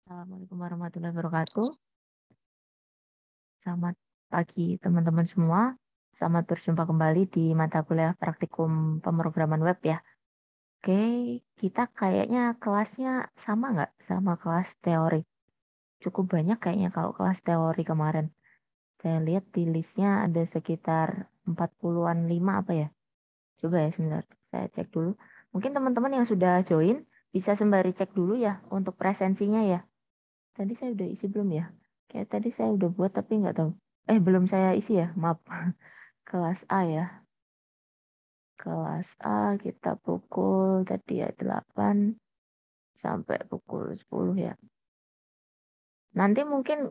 Assalamualaikum warahmatullahi wabarakatuh. Selamat pagi teman-teman semua. Selamat berjumpa kembali di mata kuliah praktikum pemrograman web ya. Oke, kita kayaknya kelasnya sama nggak sama kelas teori? Cukup banyak kayaknya kalau kelas teori kemarin. Saya lihat di listnya ada sekitar 40-an 5 apa ya? Coba ya sebentar, saya cek dulu. Mungkin teman-teman yang sudah join bisa sembari cek dulu ya untuk presensinya ya. Tadi saya udah isi belum ya? Kayak tadi saya udah buat tapi nggak tahu. Belum saya isi ya, maaf. Kelas A ya. Kelas A kita pukul tadi ya 8 sampai pukul 10 ya. Nanti mungkin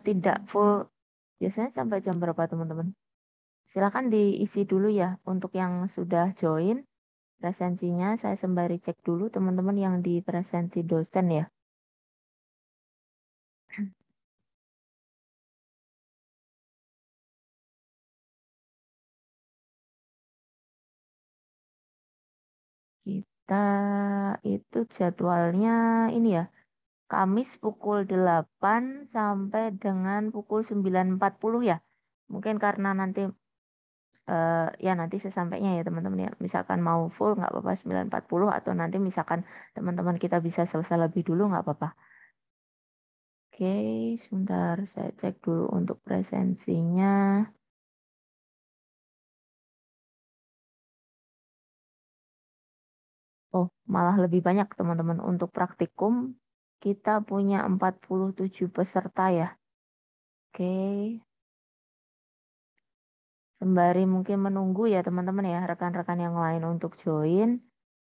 tidak full. Biasanya sampai jam berapa teman-teman? Silakan diisi dulu ya untuk yang sudah join presensinya. Saya sembari cek dulu teman-teman yang di presensi dosen ya. Kita itu jadwalnya ini ya. Kamis pukul 8 sampai dengan pukul 9.40 ya. Mungkin karena nanti ya nanti sesampainya ya teman-teman ya. Misalkan mau full nggak apa-apa 9.40 atau nanti misalkan teman-teman kita bisa selesai lebih dulu nggak apa-apa. Oke, sebentar saya cek dulu untuk presensinya. Oh, malah lebih banyak teman-teman. Untuk praktikum kita punya 47 peserta ya. Oke, sembari mungkin menunggu ya teman-teman ya, rekan-rekan yang lain untuk join.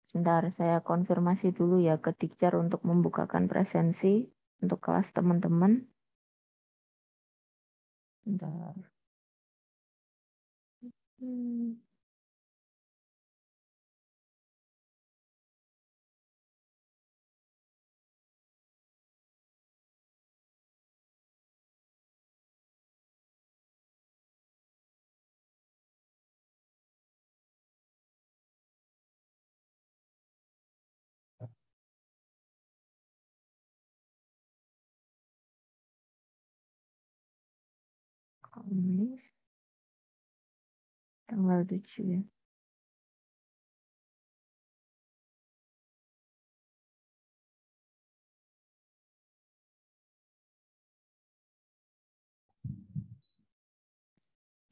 Sebentar, saya konfirmasi dulu ya ke Dikjar untuk membukakan presensi untuk kelas teman-teman. Sebentar. Hmm, Kamis tanggal 7 ya.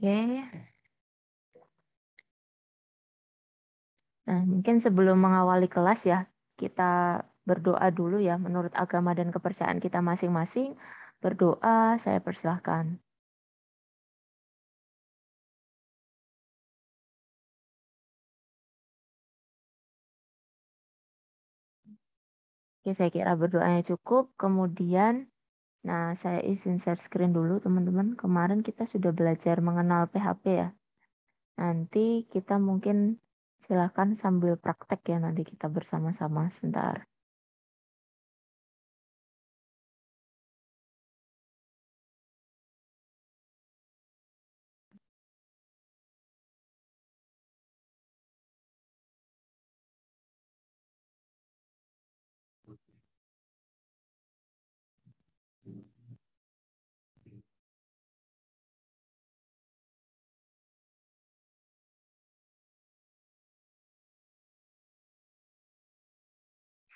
Oke. Nah, mungkin sebelum mengawali kelas ya, kita berdoa dulu ya menurut agama dan kepercayaan kita masing-masing. Berdoa, saya persilahkan. Oke, saya kira berdoanya cukup. Kemudian, nah saya izin share screen dulu teman-teman. Kemarin kita sudah belajar mengenal PHP ya. Nanti kita mungkin silakan sambil praktek ya nanti kita bersama-sama sebentar.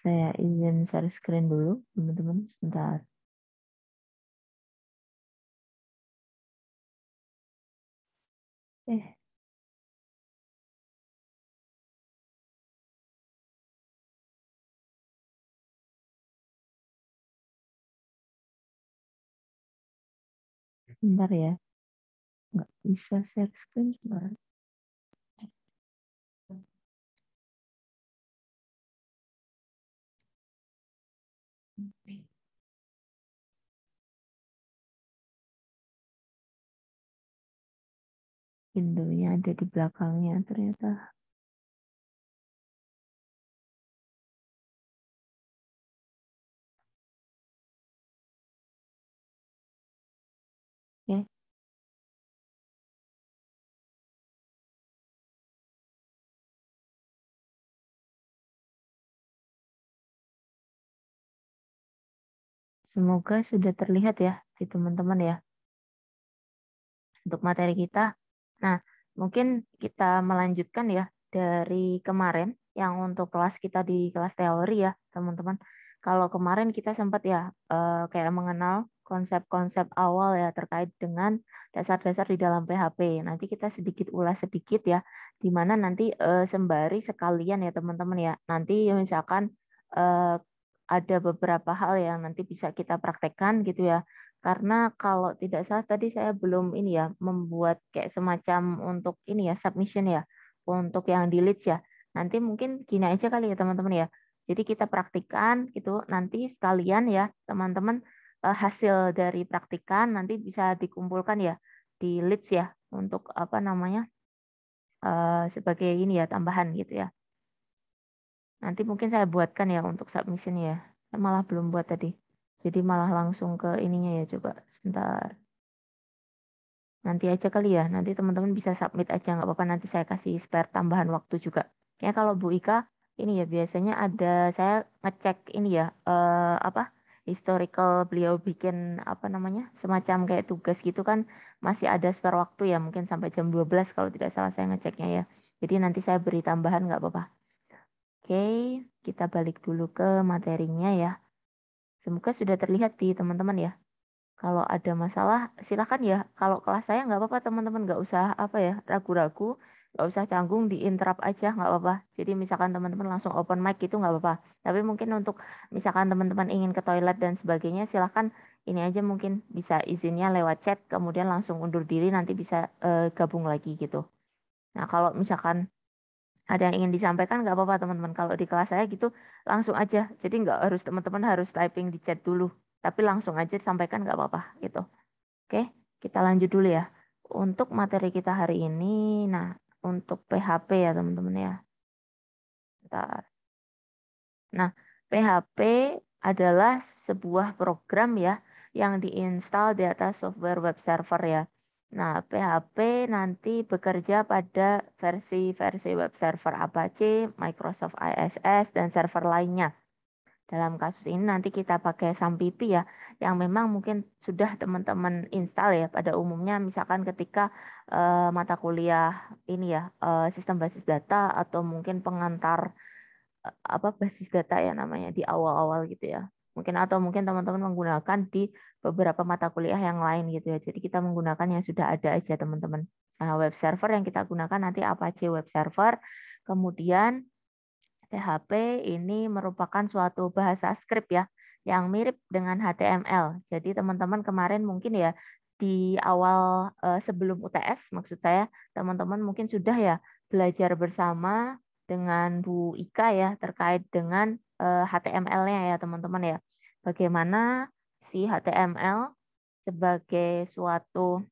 Saya izin share screen dulu teman-teman sebentar. Eh, Bentar ya. Nggak bisa share screen sebentar. Window-nya ada di belakangnya ternyata. Oke. Semoga sudah terlihat ya di teman-teman ya untuk materi kita. Nah, mungkin kita melanjutkan ya dari kemarin yang untuk kelas kita di kelas teori ya, teman-teman. Kalau kemarin kita sempat ya kayak mengenal konsep-konsep awal ya terkait dengan dasar-dasar di dalam PHP. Nanti kita sedikit ulas sedikit ya, di mana nanti sembari sekalian ya teman-teman ya. Nanti misalkan eh, ada beberapa hal yang nanti bisa kita praktekkan gitu ya. Karena kalau tidak salah tadi saya belum ini ya membuat kayak semacam untuk ini ya submission ya untuk yang di leads ya. Nanti mungkin gini aja kali ya teman-teman ya. Jadi kita praktikkan gitu nanti sekalian ya teman-teman hasil dari praktikan nanti bisa dikumpulkan ya di leads ya untuk apa namanya sebagai ini ya tambahan gitu ya. Nanti mungkin saya buatkan ya untuk submission ya. Saya malah belum buat tadi. Jadi malah langsung ke ininya ya coba sebentar. Nanti aja kali ya, nanti teman-teman bisa submit aja, nggak apa-apa nanti saya kasih spare tambahan waktu juga. Kayak kalau Bu Ika, ini ya biasanya ada, saya ngecek ini ya, apa, historical beliau bikin, apa namanya, semacam kayak tugas gitu kan, masih ada spare waktu ya, mungkin sampai jam 12 kalau tidak salah saya ngeceknya ya. Jadi nanti saya beri tambahan nggak apa-apa. Oke, kita balik dulu ke materinya ya. Semoga sudah terlihat di teman-teman ya. Kalau ada masalah, silakan ya. Kalau kelas saya nggak apa-apa teman-teman, nggak usah apa ya ragu-ragu, nggak usah canggung, di-interrupt aja nggak apa-apa. Jadi misalkan teman-teman langsung open mic itu nggak apa-apa. Tapi mungkin untuk misalkan teman-teman ingin ke toilet dan sebagainya, silakan ini aja mungkin bisa izinnya lewat chat, kemudian langsung undur diri, nanti bisa gabung lagi gitu. Nah kalau misalkan ada yang ingin disampaikan nggak apa-apa teman-teman. Kalau di kelas saya gitu langsung aja. Jadi nggak harus teman-teman harus typing di chat dulu. Tapi langsung aja sampaikan nggak apa-apa gitu. Oke, kita lanjut dulu ya. Untuk materi kita hari ini, nah untuk PHP ya teman-teman ya. Bentar. Nah, PHP adalah sebuah program ya yang diinstal di atas software web server ya. Nah, PHP nanti bekerja pada versi-versi web server Apache, Microsoft ISS, dan server lainnya. Dalam kasus ini nanti kita pakai SAMPP ya, yang memang mungkin sudah teman-teman install ya pada umumnya misalkan ketika mata kuliah ini ya, sistem basis data atau mungkin pengantar apa basis data ya namanya di awal-awal gitu ya. Mungkin atau mungkin teman-teman menggunakan di beberapa mata kuliah yang lain gitu ya. Jadi kita menggunakan yang sudah ada aja teman-teman. Nah, web server yang kita gunakan nanti Apache Web Server. Kemudian PHP ini merupakan suatu bahasa script ya yang mirip dengan HTML. Jadi teman-teman kemarin mungkin ya di awal sebelum UTS maksud saya teman-teman mungkin sudah ya belajar bersama dengan Bu Ika ya terkait dengan HTML-nya ya teman-teman ya. Bagaimana si HTML sebagai suatu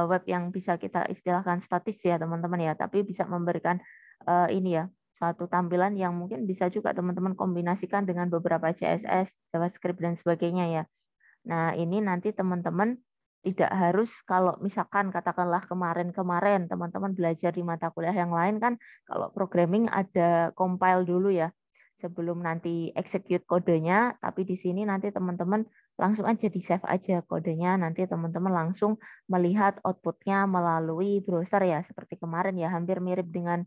web yang bisa kita istilahkan statis ya teman-teman ya, tapi bisa memberikan ini ya suatu tampilan yang mungkin bisa juga teman-teman kombinasikan dengan beberapa CSS, JavaScript dan sebagainya ya. Nah, ini nanti teman-teman tidak harus kalau misalkan katakanlah kemarin-kemarin teman-teman belajar di mata kuliah yang lain kan kalau programming ada compile dulu ya sebelum nanti execute kodenya, tapi di sini nanti teman-teman langsung aja di save aja kodenya, nanti teman-teman langsung melihat outputnya melalui browser ya seperti kemarin ya hampir mirip dengan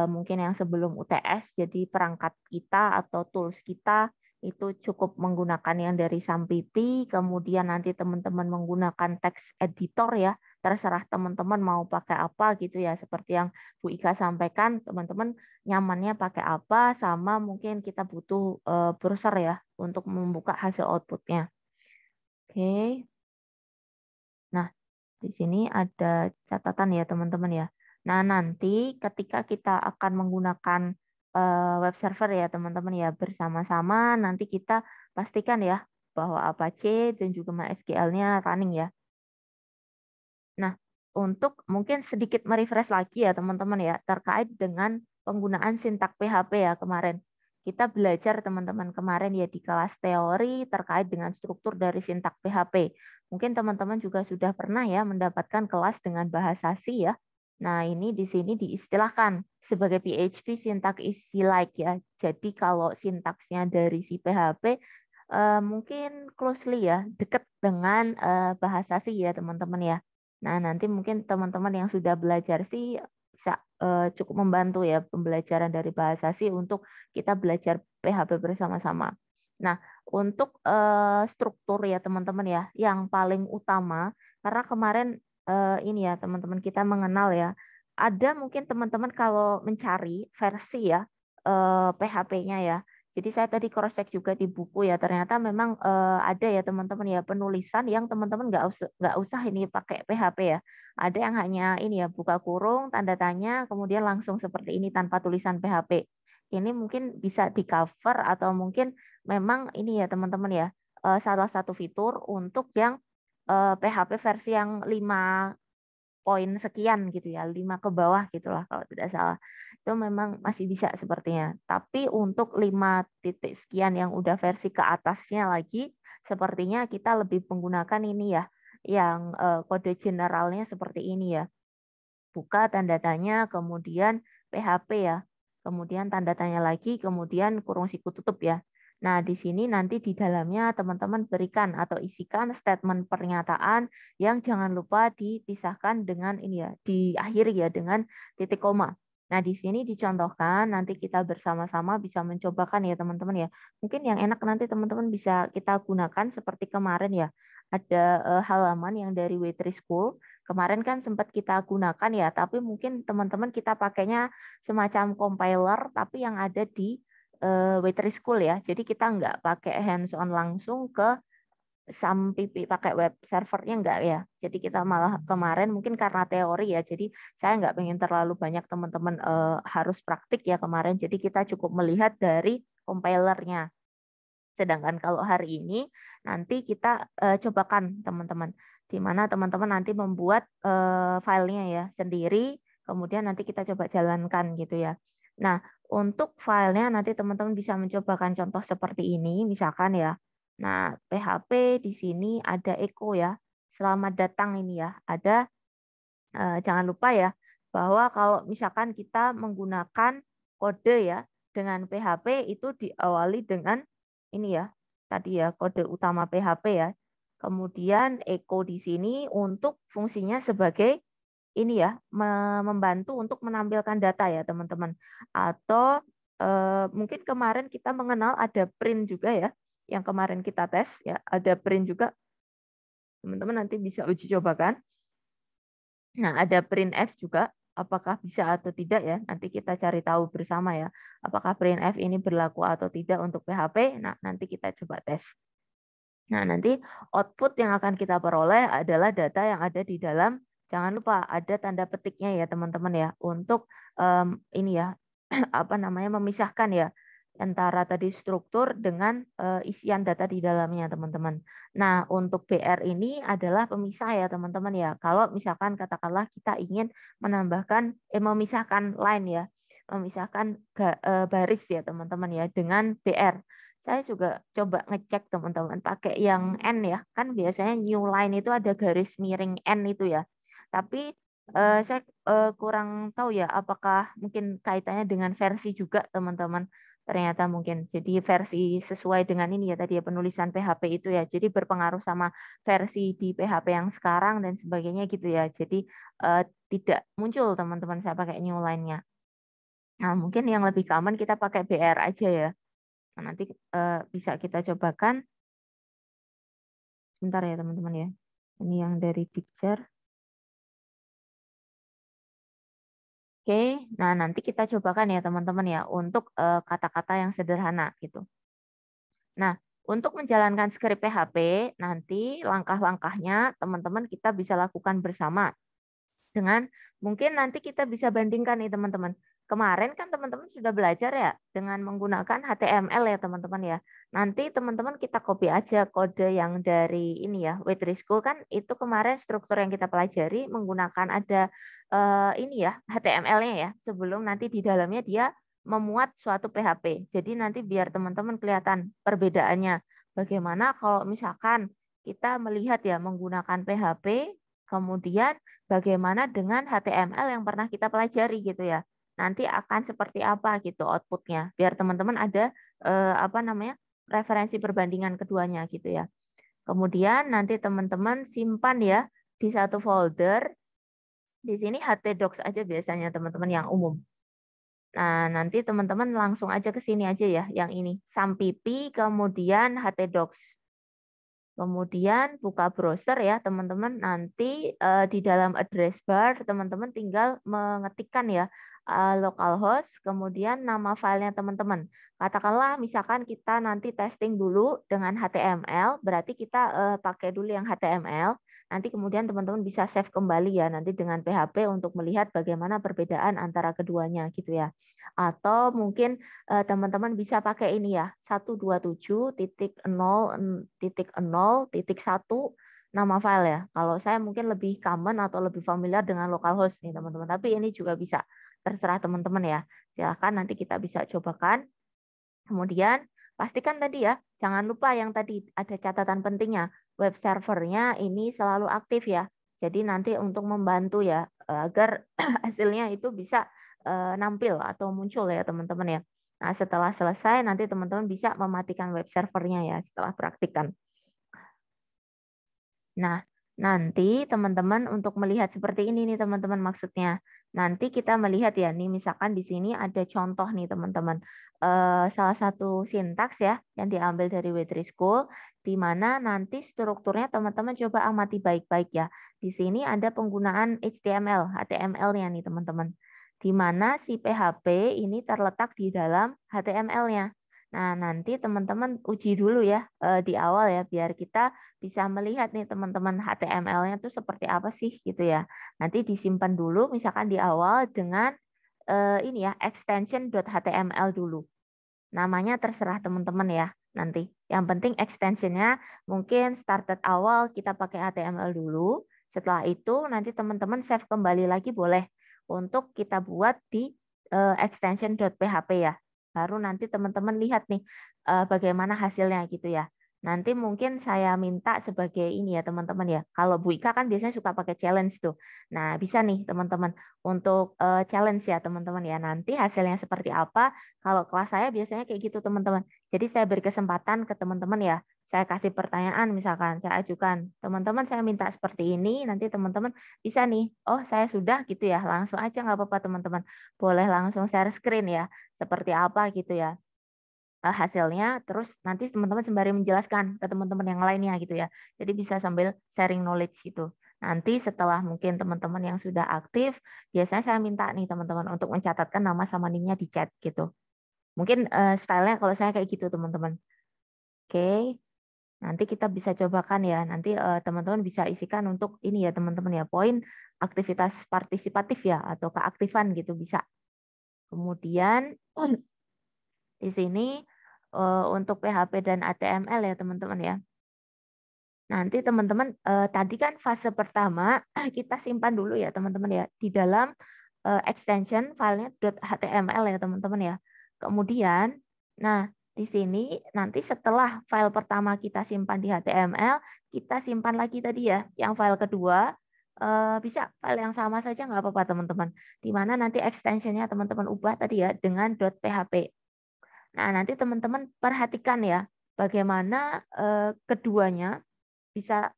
mungkin yang sebelum UTS, jadi perangkat kita atau tools kita itu cukup menggunakan yang dari SAMPP, kemudian nanti teman-teman menggunakan text editor ya, terserah teman-teman mau pakai apa gitu ya, seperti yang Bu Ika sampaikan, teman-teman nyamannya pakai apa, sama mungkin kita butuh browser ya untuk membuka hasil outputnya. Oke, nah di sini ada catatan ya teman-teman ya. Nah nanti ketika kita akan menggunakan web server ya teman-teman ya bersama-sama nanti kita pastikan ya bahwa Apache dan juga MySQL-nya running ya. Nah, untuk mungkin sedikit merefresh lagi ya teman-teman ya terkait dengan penggunaan sintak PHP ya kemarin. Kita belajar teman-teman kemarin ya di kelas teori terkait dengan struktur dari sintak PHP. Mungkin teman-teman juga sudah pernah ya mendapatkan kelas dengan bahasa C ya. Nah, ini di sini diistilahkan sebagai PHP syntax is like ya. Jadi kalau sintaksnya dari si PHP mungkin closely ya, dekat dengan bahasa sih ya teman-teman ya. Nah, nanti mungkin teman-teman yang sudah belajar sih bisa cukup membantu ya pembelajaran dari bahasa sih untuk kita belajar PHP bersama-sama. Nah, untuk struktur ya teman-teman ya, yang paling utama karena kemarin ini ya teman-teman kita mengenal ya, ada mungkin teman-teman kalau mencari versi ya PHP-nya ya. Jadi saya tadi cross check juga di buku ya, ternyata memang ada ya teman-teman ya penulisan yang teman-teman nggak usah ini pakai PHP ya. Ada yang hanya ini ya buka kurung, tanda tanya, kemudian langsung seperti ini tanpa tulisan PHP. Ini mungkin bisa di cover atau mungkin memang ini ya teman-teman ya salah satu fitur untuk yang PHP versi yang 5 poin sekian gitu ya, 5 ke bawah gitulah kalau tidak salah. Itu memang masih bisa sepertinya. Tapi untuk 5 titik sekian yang udah versi ke atasnya lagi, sepertinya kita lebih menggunakan ini ya, yang kode generalnya seperti ini ya. Buka tanda tanya, kemudian PHP ya. Kemudian tanda tanya lagi, kemudian kurung siku tutup ya. Nah, di sini nanti di dalamnya teman-teman berikan atau isikan statement pernyataan yang jangan lupa dipisahkan dengan ini ya, diakhiri ya dengan titik koma. Nah, di sini dicontohkan, nanti kita bersama-sama bisa mencobakan ya teman-teman ya. Mungkin yang enak nanti teman-teman bisa kita gunakan seperti kemarin ya. Ada halaman yang dari Waitress School. Kemarin kan sempat kita gunakan ya, tapi mungkin teman-teman kita pakainya semacam compiler, tapi yang ada di Waitress School ya. Jadi kita nggak pakai hands-on langsung ke SAM-PP pakai web servernya enggak ya. Jadi kita malah kemarin mungkin karena teori ya. Jadi saya nggak pengen terlalu banyak teman-teman harus praktik ya kemarin. Jadi kita cukup melihat dari compilernya. Sedangkan kalau hari ini nanti kita cobakan teman-teman, di mana teman-teman nanti membuat filenya ya sendiri, kemudian nanti kita coba jalankan gitu ya. Nah, untuk filenya nanti teman-teman bisa mencobakan contoh seperti ini, misalkan ya. Nah, PHP di sini ada echo ya. Selamat datang ini ya. Ada jangan lupa ya bahwa kalau misalkan kita menggunakan kode ya dengan PHP itu diawali dengan ini ya tadi ya kode utama PHP ya. Kemudian echo di sini untuk fungsinya sebagai ini ya membantu untuk menampilkan data ya teman-teman. Atau mungkin kemarin kita mengenal ada print juga ya yang kemarin kita tes ya ada print juga teman-teman nanti bisa uji cobakan. Nah, ada printf juga, apakah bisa atau tidak ya? Nanti kita cari tahu bersama ya. Apakah printf ini berlaku atau tidak untuk PHP? Nah, nanti kita coba tes. Nah, nanti output yang akan kita peroleh adalah data yang ada di dalam. Jangan lupa ada tanda petiknya ya, teman-teman ya, untuk ini ya, apa namanya memisahkan ya antara tadi struktur dengan isian data di dalamnya, teman-teman. Nah, untuk BR ini adalah pemisah ya, teman-teman ya. Kalau misalkan katakanlah kita ingin menambahkan memisahkan line ya, memisahkan baris ya, teman-teman ya dengan BR. Saya juga coba ngecek teman-teman pakai yang N ya. Kan biasanya new line itu ada garis miring N itu ya. Tapi saya kurang tahu ya apakah mungkin kaitannya dengan versi juga teman-teman. Ternyata mungkin jadi versi sesuai dengan ini ya tadi ya penulisan PHP itu ya. Jadi berpengaruh sama versi di PHP yang sekarang dan sebagainya gitu ya. Jadi tidak muncul teman-teman saya pakai new line-nya. Nah, mungkin yang lebih common kita pakai BR aja ya. Nah, nanti bisa kita cobakan. Sebentar ya teman-teman ya. Ini yang dari picture. Oke, nah nanti kita cobakan ya teman-teman ya untuk kata-kata yang sederhana gitu. Nah, untuk menjalankan skrip PHP, nanti langkah-langkahnya teman-teman kita bisa lakukan bersama. Dengan mungkin nanti kita bisa bandingkan nih teman-teman. Kemarin kan teman-teman sudah belajar ya dengan menggunakan HTML ya teman-teman ya. Nanti teman-teman kita copy aja kode yang dari ini ya, Waitress School kan itu kemarin struktur yang kita pelajari menggunakan ada ini ya HTML-nya ya sebelum nanti di dalamnya dia memuat suatu PHP. Jadi nanti biar teman-teman kelihatan perbedaannya. Bagaimana kalau misalkan kita melihat ya menggunakan PHP kemudian bagaimana dengan HTML yang pernah kita pelajari gitu ya. Nanti akan seperti apa gitu outputnya. Biar teman-teman ada apa namanya referensi perbandingan keduanya gitu ya. Kemudian nanti teman-teman simpan ya di satu folder. Di sini htdocs aja biasanya teman-teman yang umum. Nah, nanti teman-teman langsung aja ke sini aja ya, yang ini. Sampipi, kemudian htdocs. Kemudian buka browser ya teman-teman. Nanti di dalam address bar teman-teman tinggal mengetikkan ya localhost, kemudian nama filenya teman-teman. Katakanlah misalkan kita nanti testing dulu dengan HTML, berarti kita pakai dulu yang HTML. Nanti kemudian teman-teman bisa save kembali ya nanti dengan PHP untuk melihat bagaimana perbedaan antara keduanya gitu ya. Atau mungkin teman-teman bisa pakai ini ya 127.0.0.1 nama file ya. Kalau saya mungkin lebih common atau lebih familiar dengan localhost nih teman-teman. Tapi ini juga bisa terserah teman-teman ya. Silakan nanti kita bisa cobakan. Kemudian pastikan tadi ya, jangan lupa yang tadi ada catatan pentingnya. Web servernya ini selalu aktif ya. Jadi nanti untuk membantu ya agar hasilnya itu bisa nampil atau muncul ya teman-teman ya. Nah, setelah selesai nanti teman-teman bisa mematikan web servernya ya setelah praktikan. Nah, nanti teman-teman untuk melihat seperti ini nih teman-teman maksudnya. Nanti kita melihat ya, nih misalkan di sini ada contoh nih teman-teman. Salah satu sintaks ya yang diambil dari W3 School, di mana nanti strukturnya teman-teman coba amati baik-baik ya. Di sini ada penggunaan HTML, HTML-nya nih teman-teman. Di mana si PHP ini terletak di dalam HTML-nya. Nah, nanti teman-teman uji dulu ya di awal ya, biar kita bisa melihat nih teman-teman HTML-nya itu seperti apa sih gitu ya. Nanti disimpan dulu misalkan di awal dengan ini ya extension.html dulu. Namanya terserah teman-teman ya nanti. Yang penting extensionnya mungkin started awal kita pakai HTML dulu. Setelah itu nanti teman-teman save kembali lagi boleh untuk kita buat di extension.php ya. Baru nanti teman-teman lihat nih bagaimana hasilnya gitu ya. Nanti mungkin saya minta sebagai ini ya teman-teman ya. Kalau Bu Ika kan biasanya suka pakai challenge tuh. Nah, bisa nih teman-teman untuk challenge ya teman-teman ya. Nanti hasilnya seperti apa? Kalau kelas saya biasanya kayak gitu teman-teman. Jadi saya beri kesempatan ke teman-teman ya. Saya kasih pertanyaan misalkan, saya ajukan. Teman-teman saya minta seperti ini, nanti teman-teman bisa nih. Oh, saya sudah gitu ya. Langsung aja nggak apa-apa teman-teman. Boleh langsung share screen ya. Seperti apa gitu ya hasilnya, terus nanti teman-teman sembari menjelaskan ke teman-teman yang lainnya gitu ya. Jadi bisa sambil sharing knowledge gitu. Nanti setelah mungkin teman-teman yang sudah aktif, biasanya saya minta nih teman-teman untuk mencatatkan nama sama nicknya di chat gitu. Mungkin stylenya kalau saya kayak gitu teman-teman. Oke, nanti kita bisa cobakan ya. Nanti teman-teman bisa isikan untuk ini ya teman-teman ya, poin aktivitas partisipatif ya atau keaktifan gitu bisa. Kemudian di sini untuk PHP dan HTML ya teman-teman ya. Nanti teman-teman tadi kan fase pertama kita simpan dulu ya teman-teman ya di dalam extension filenya .html ya teman-teman ya. Kemudian, nah di sini nanti setelah file pertama kita simpan di HTML, kita simpan lagi tadi ya yang file kedua bisa file yang sama saja nggak apa-apa teman-teman. Di mana nanti extensionnya teman-teman ubah tadi ya dengan .php. Nah, nanti teman-teman perhatikan ya, bagaimana keduanya bisa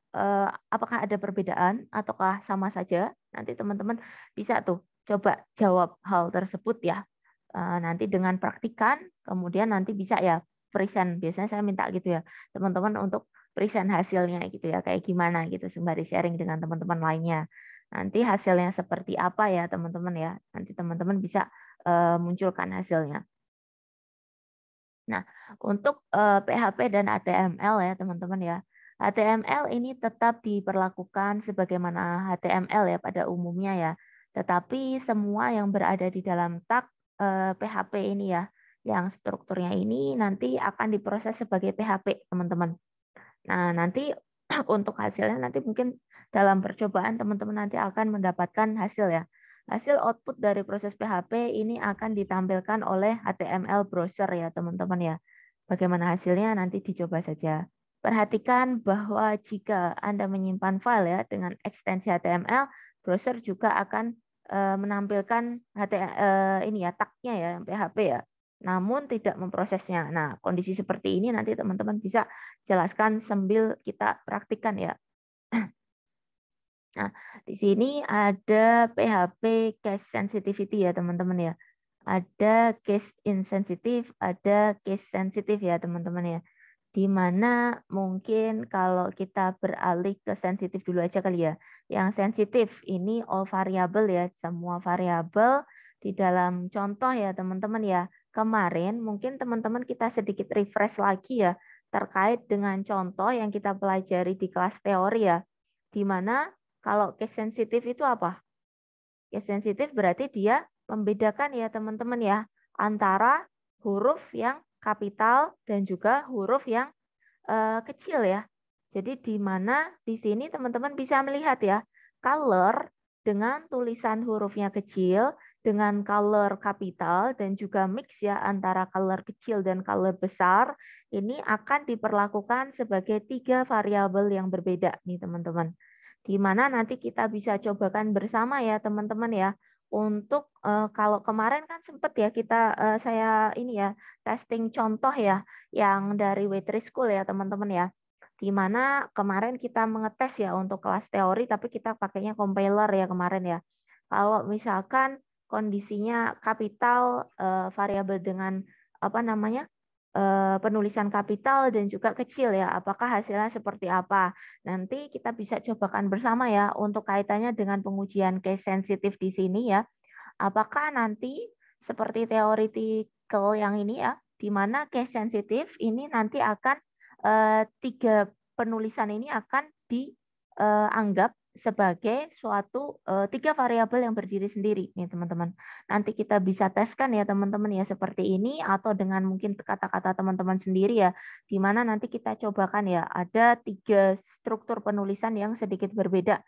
apakah ada perbedaan ataukah sama saja. Nanti teman-teman bisa tuh coba jawab hal tersebut ya. Nanti dengan praktikan, kemudian nanti bisa ya present. Biasanya saya minta gitu ya, teman-teman untuk present hasilnya gitu ya, kayak gimana gitu sembari sharing dengan teman-teman lainnya. Nanti hasilnya seperti apa ya teman-teman ya. Nanti teman-teman bisa munculkan hasilnya. Nah, untuk PHP dan HTML ya teman-teman ya. HTML ini tetap diperlakukan sebagaimana HTML ya pada umumnya ya. Tetapi semua yang berada di dalam tag PHP ini ya, yang strukturnya ini nanti akan diproses sebagai PHP teman-teman. Nah, nanti untuk hasilnya nanti mungkin dalam percobaan teman-teman nanti akan mendapatkan hasil ya. Hasil output dari proses PHP ini akan ditampilkan oleh HTML browser ya teman-teman ya. Bagaimana hasilnya nanti dicoba saja. Perhatikan bahwa jika Anda menyimpan file ya dengan ekstensi HTML, browser juga akan menampilkan ini ya tagnya ya PHP ya. namun tidak memprosesnya. Nah, kondisi seperti ini nanti teman-teman bisa jelaskan sambil kita praktikkan ya. Nah, di sini ada PHP case sensitivity ya teman-teman ya. Ada case insensitive, ada case sensitive ya teman-teman ya. Di mana mungkin kalau kita beralih ke sensitif dulu aja kali ya. Yang sensitif ini all variable ya, semua variabel di dalam contoh ya teman-teman ya. Kemarin mungkin teman-teman kita sedikit refresh lagi ya terkait dengan contoh yang kita pelajari di kelas teori ya. Di mana kalau case sensitif itu apa? Case sensitif berarti dia membedakan ya teman-teman ya antara huruf yang kapital dan juga huruf yang kecil ya. Jadi di mana di sini teman-teman bisa melihat ya color dengan tulisan hurufnya kecil dengan color kapital dan juga mix ya antara color kecil dan color besar ini akan diperlakukan sebagai 3 variabel yang berbeda nih teman-teman. Di mana nanti kita bisa cobakan bersama ya teman-teman ya. Untuk kalau kemarin kan sempat ya kita saya ini ya testing contoh ya yang dari Waitress School ya teman-teman ya. Di mana kemarin kita mengetes ya untuk kelas teori tapi kita pakainya compiler ya kemarin ya. Kalau misalkan kondisinya kapital variabel dengan apa namanya penulisan kapital dan juga kecil ya. Apakah hasilnya seperti apa? Nanti kita bisa cobakan bersama ya untuk kaitannya dengan pengujian case sensitif di sini ya. Apakah nanti seperti theoretical yang ini ya, di mana case sensitif ini nanti akan 3 penulisan ini akan dianggap sebagai suatu 3 variabel yang berdiri sendiri nih teman-teman. Nanti kita bisa teskan ya teman-teman ya seperti ini atau dengan mungkin kata-kata teman-teman sendiri ya, di mana nanti kita cobakan ya ada 3 struktur penulisan yang sedikit berbeda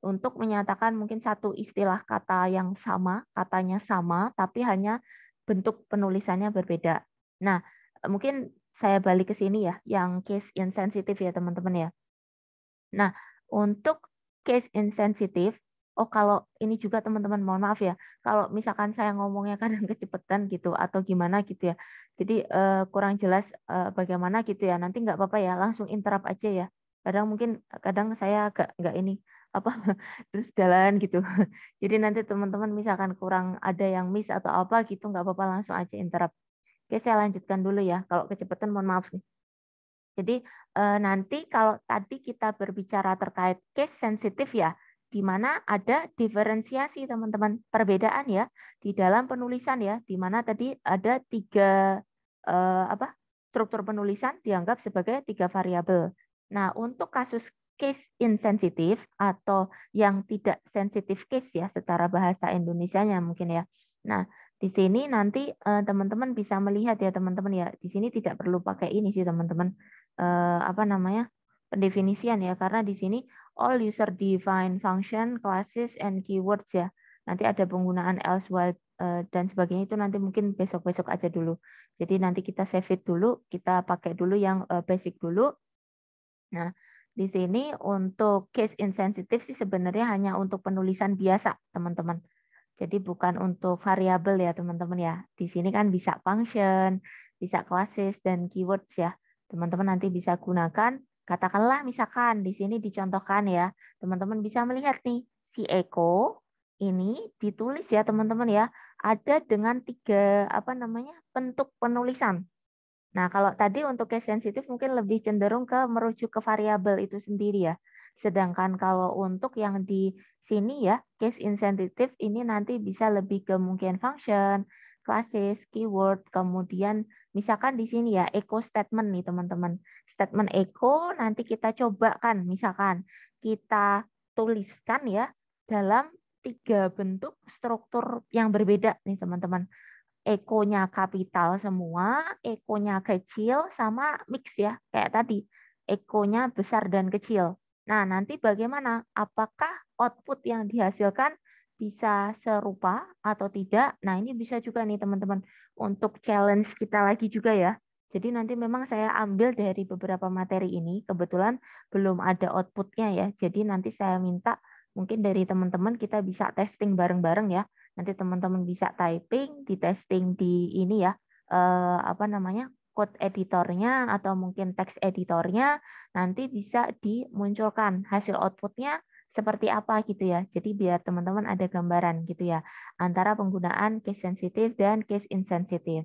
untuk menyatakan mungkin satu istilah kata yang sama, katanya sama, tapi hanya bentuk penulisannya berbeda. Nah, mungkin saya balik ke sini ya, yang case insensitive ya teman-teman ya. Nah, untuk case insensitive, oh kalau ini juga teman-teman mohon maaf ya, kalau misalkan saya ngomongnya kadang kecepatan gitu atau gimana gitu ya, jadi kurang jelas bagaimana gitu ya, nanti nggak apa-apa ya, langsung interrupt aja ya. Kadang saya agak nggak ini apa terus jalan gitu. Jadi nanti teman-teman misalkan kurang ada yang miss atau apa gitu nggak apa-apa langsung aja interrupt. Oke, saya lanjutkan dulu ya. Kalau kecepatan mohon maaf nih. Jadi nanti kalau tadi kita berbicara terkait case sensitif ya, di mana ada diferensiasi teman-teman, perbedaan ya di dalam penulisan ya, di mana tadi ada 3 apa struktur penulisan dianggap sebagai 3 variabel. Nah, untuk kasus case insensitif atau yang tidak sensitif case ya secara bahasa Indonesianya mungkin ya. Nah, di sini nanti teman-teman bisa melihat ya teman-teman ya. Di sini tidak perlu pakai ini sih teman-teman apa namanya pendefinisian ya karena di sini all user defined function classes and keywords ya nanti ada penggunaan else while dan sebagainya itu nanti mungkin besok-besok aja dulu jadi nanti kita save it dulu kita pakai dulu yang basic dulu. Nah di sini untuk case insensitive sih sebenarnya hanya untuk penulisan biasa teman-teman. Jadi bukan untuk variabel ya teman-teman ya. Di sini kan bisa function, bisa classes dan keywords ya. Teman-teman nanti bisa gunakan, katakanlah misalkan di sini dicontohkan ya. Teman-teman bisa melihat nih, si Eko ini ditulis ya teman-teman ya. Ada dengan 3 apa namanya bentuk penulisan. Nah, kalau tadi untuk case sensitif mungkin lebih cenderung ke merujuk ke variabel itu sendiri ya. Sedangkan kalau untuk yang di sini ya, case insensitive ini nanti bisa lebih ke mungkin function, classes, keyword, kemudian misalkan di sini ya echo statement nih teman-teman. Statement echo nanti kita coba kan, misalkan kita tuliskan ya dalam 3 bentuk struktur yang berbeda nih teman-teman ekonya kapital semua, ekonya kecil, sama mix ya, kayak tadi. Ekonya besar dan kecil. Nah, nanti bagaimana? Apakah output yang dihasilkan bisa serupa atau tidak? Nah, ini bisa juga nih teman-teman untuk challenge kita lagi juga ya. Jadi nanti memang saya ambil dari beberapa materi ini, kebetulan belum ada outputnya ya. Jadi nanti saya minta mungkin dari teman-teman kita bisa testing bareng-bareng ya. Nanti teman-teman bisa typing, di testing di ini ya, apa namanya, code editornya atau mungkin teks editornya, nanti bisa dimunculkan hasil outputnya seperti apa gitu ya. Jadi biar teman-teman ada gambaran gitu ya antara penggunaan case sensitif dan case insensitif.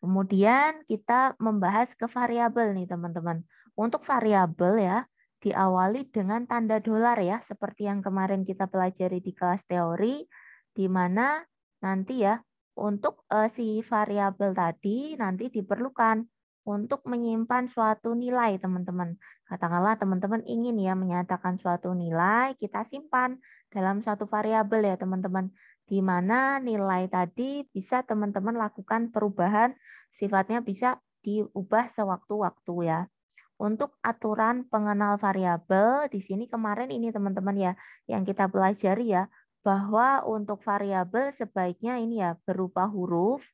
Kemudian kita membahas ke variabel nih teman-teman. Untuk variabel ya diawali dengan tanda dolar ya seperti yang kemarin kita pelajari di kelas teori, di mana nanti ya untuk si variabel tadi nanti diperlukan untuk menyimpan suatu nilai teman-teman. Katakanlah teman-teman ingin ya menyatakan suatu nilai, kita simpan dalam suatu variabel ya teman-teman, di mana nilai tadi bisa teman-teman lakukan perubahan, sifatnya bisa diubah sewaktu-waktu ya. Untuk aturan pengenal variabel di sini kemarin ini teman-teman ya yang kita pelajari ya, bahwa untuk variabel sebaiknya ini ya berupa huruf,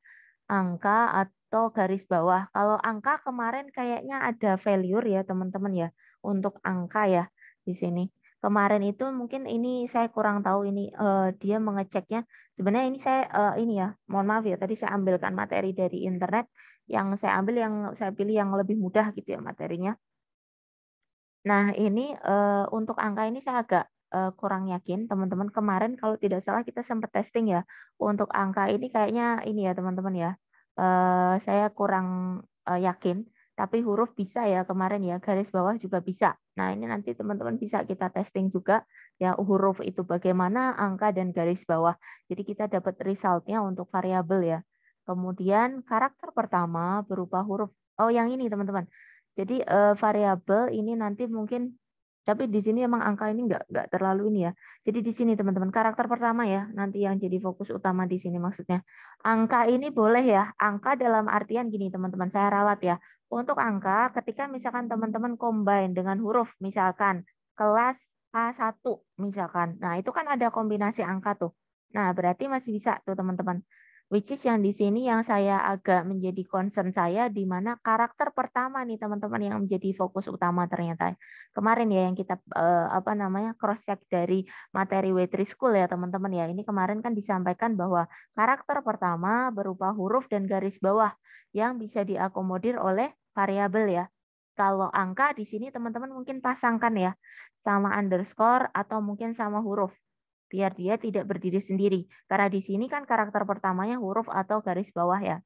angka atau garis bawah. Kalau angka kemarin kayaknya ada failure ya teman-teman ya untuk angka ya di sini. Kemarin itu mungkin ini saya kurang tahu ini dia mengeceknya. Sebenarnya ini saya ini ya, mohon maaf ya tadi saya ambilkan materi dari internet, yang saya ambil yang saya pilih yang lebih mudah gitu ya materinya. Nah, ini untuk angka ini saya agak kurang yakin, teman-teman. Kemarin kalau tidak salah kita sempat testing ya. Untuk angka ini kayaknya ini ya, teman-teman ya. Saya kurang yakin, tapi huruf bisa ya kemarin ya, garis bawah juga bisa. Nah, ini nanti teman-teman bisa kita testing juga ya huruf itu bagaimana, angka dan garis bawah. Jadi kita dapat resultnya untuk variabel ya. Kemudian karakter pertama berupa huruf. Oh, yang ini teman-teman. Jadi variabel ini nanti mungkin, tapi di sini emang angka ini nggak terlalu ini ya. Jadi di sini teman-teman karakter pertama ya nanti yang jadi fokus utama di sini maksudnya. Angka ini boleh ya. Angka dalam artian gini teman-teman, saya ralat ya. Untuk angka ketika misalkan teman-teman combine dengan huruf misalkan kelas A1 misalkan. Nah, itu kan ada kombinasi angka tuh. Nah, berarti masih bisa tuh teman-teman. Which is yang di sini yang saya agak menjadi concern saya di mana karakter pertama nih teman-teman yang menjadi fokus utama ternyata. Kemarin ya yang kita apa namanya cross check dari materi W3 School ya teman-teman ya. Ini kemarin kan disampaikan bahwa karakter pertama berupa huruf dan garis bawah yang bisa diakomodir oleh variabel ya. Kalau angka di sini teman-teman mungkin pasangkan ya sama underscore atau mungkin sama huruf biar dia tidak berdiri sendiri. Karena di sini kan karakter pertamanya huruf atau garis bawah ya.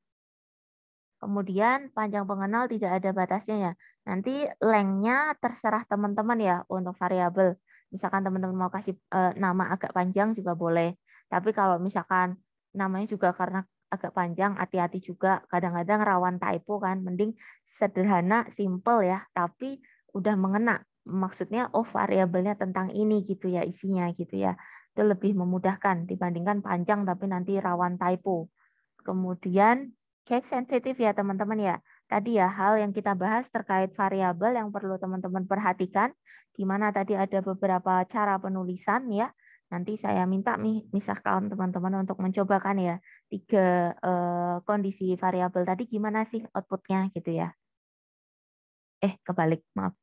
Kemudian panjang pengenal tidak ada batasnya ya. Nanti lengthnya terserah teman-teman ya untuk variabel. Misalkan teman-teman mau kasih nama agak panjang juga boleh. Tapi kalau misalkan namanya juga karena agak panjang, hati-hati juga. Kadang-kadang rawan typo kan. Mending sederhana, simple ya. Tapi udah mengena. Maksudnya oh variabelnya tentang ini gitu ya isinya gitu ya. Itu lebih memudahkan dibandingkan panjang tapi nanti rawan typo. Kemudian case sensitif ya teman-teman ya. Tadi ya hal yang kita bahas terkait variabel yang perlu teman-teman perhatikan, di mana tadi ada beberapa cara penulisan ya. Nanti saya minta misalkan teman-teman untuk mencobakan ya tiga kondisi variabel tadi gimana sih outputnya gitu ya. Kebalik, maaf.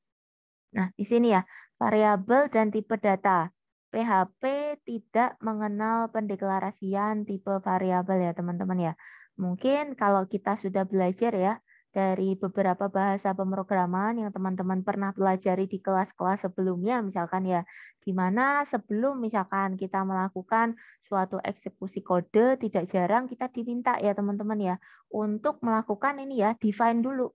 Nah, di sini ya, variabel dan tipe data. PHP tidak mengenal pendeklarasian tipe variabel ya, teman-teman ya. Mungkin kalau kita sudah belajar ya dari beberapa bahasa pemrograman yang teman-teman pernah pelajari di kelas-kelas sebelumnya, misalkan ya, di mana sebelum misalkan kita melakukan suatu eksekusi kode, tidak jarang kita diminta ya teman-teman ya, untuk melakukan ini ya, define dulu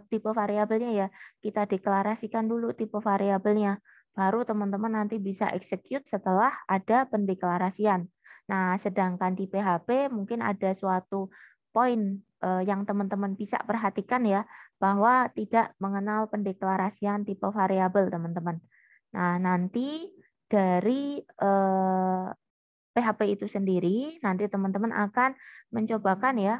tipe variabelnya ya, kita deklarasikan dulu tipe variabelnya. Baru teman-teman nanti bisa execute setelah ada pendeklarasian. Nah, sedangkan di PHP mungkin ada suatu poin yang teman-teman bisa perhatikan ya, bahwa tidak mengenal pendeklarasian tipe variabel, teman-teman. Nah, nanti dari PHP itu sendiri, nanti teman-teman akan mencobakan ya,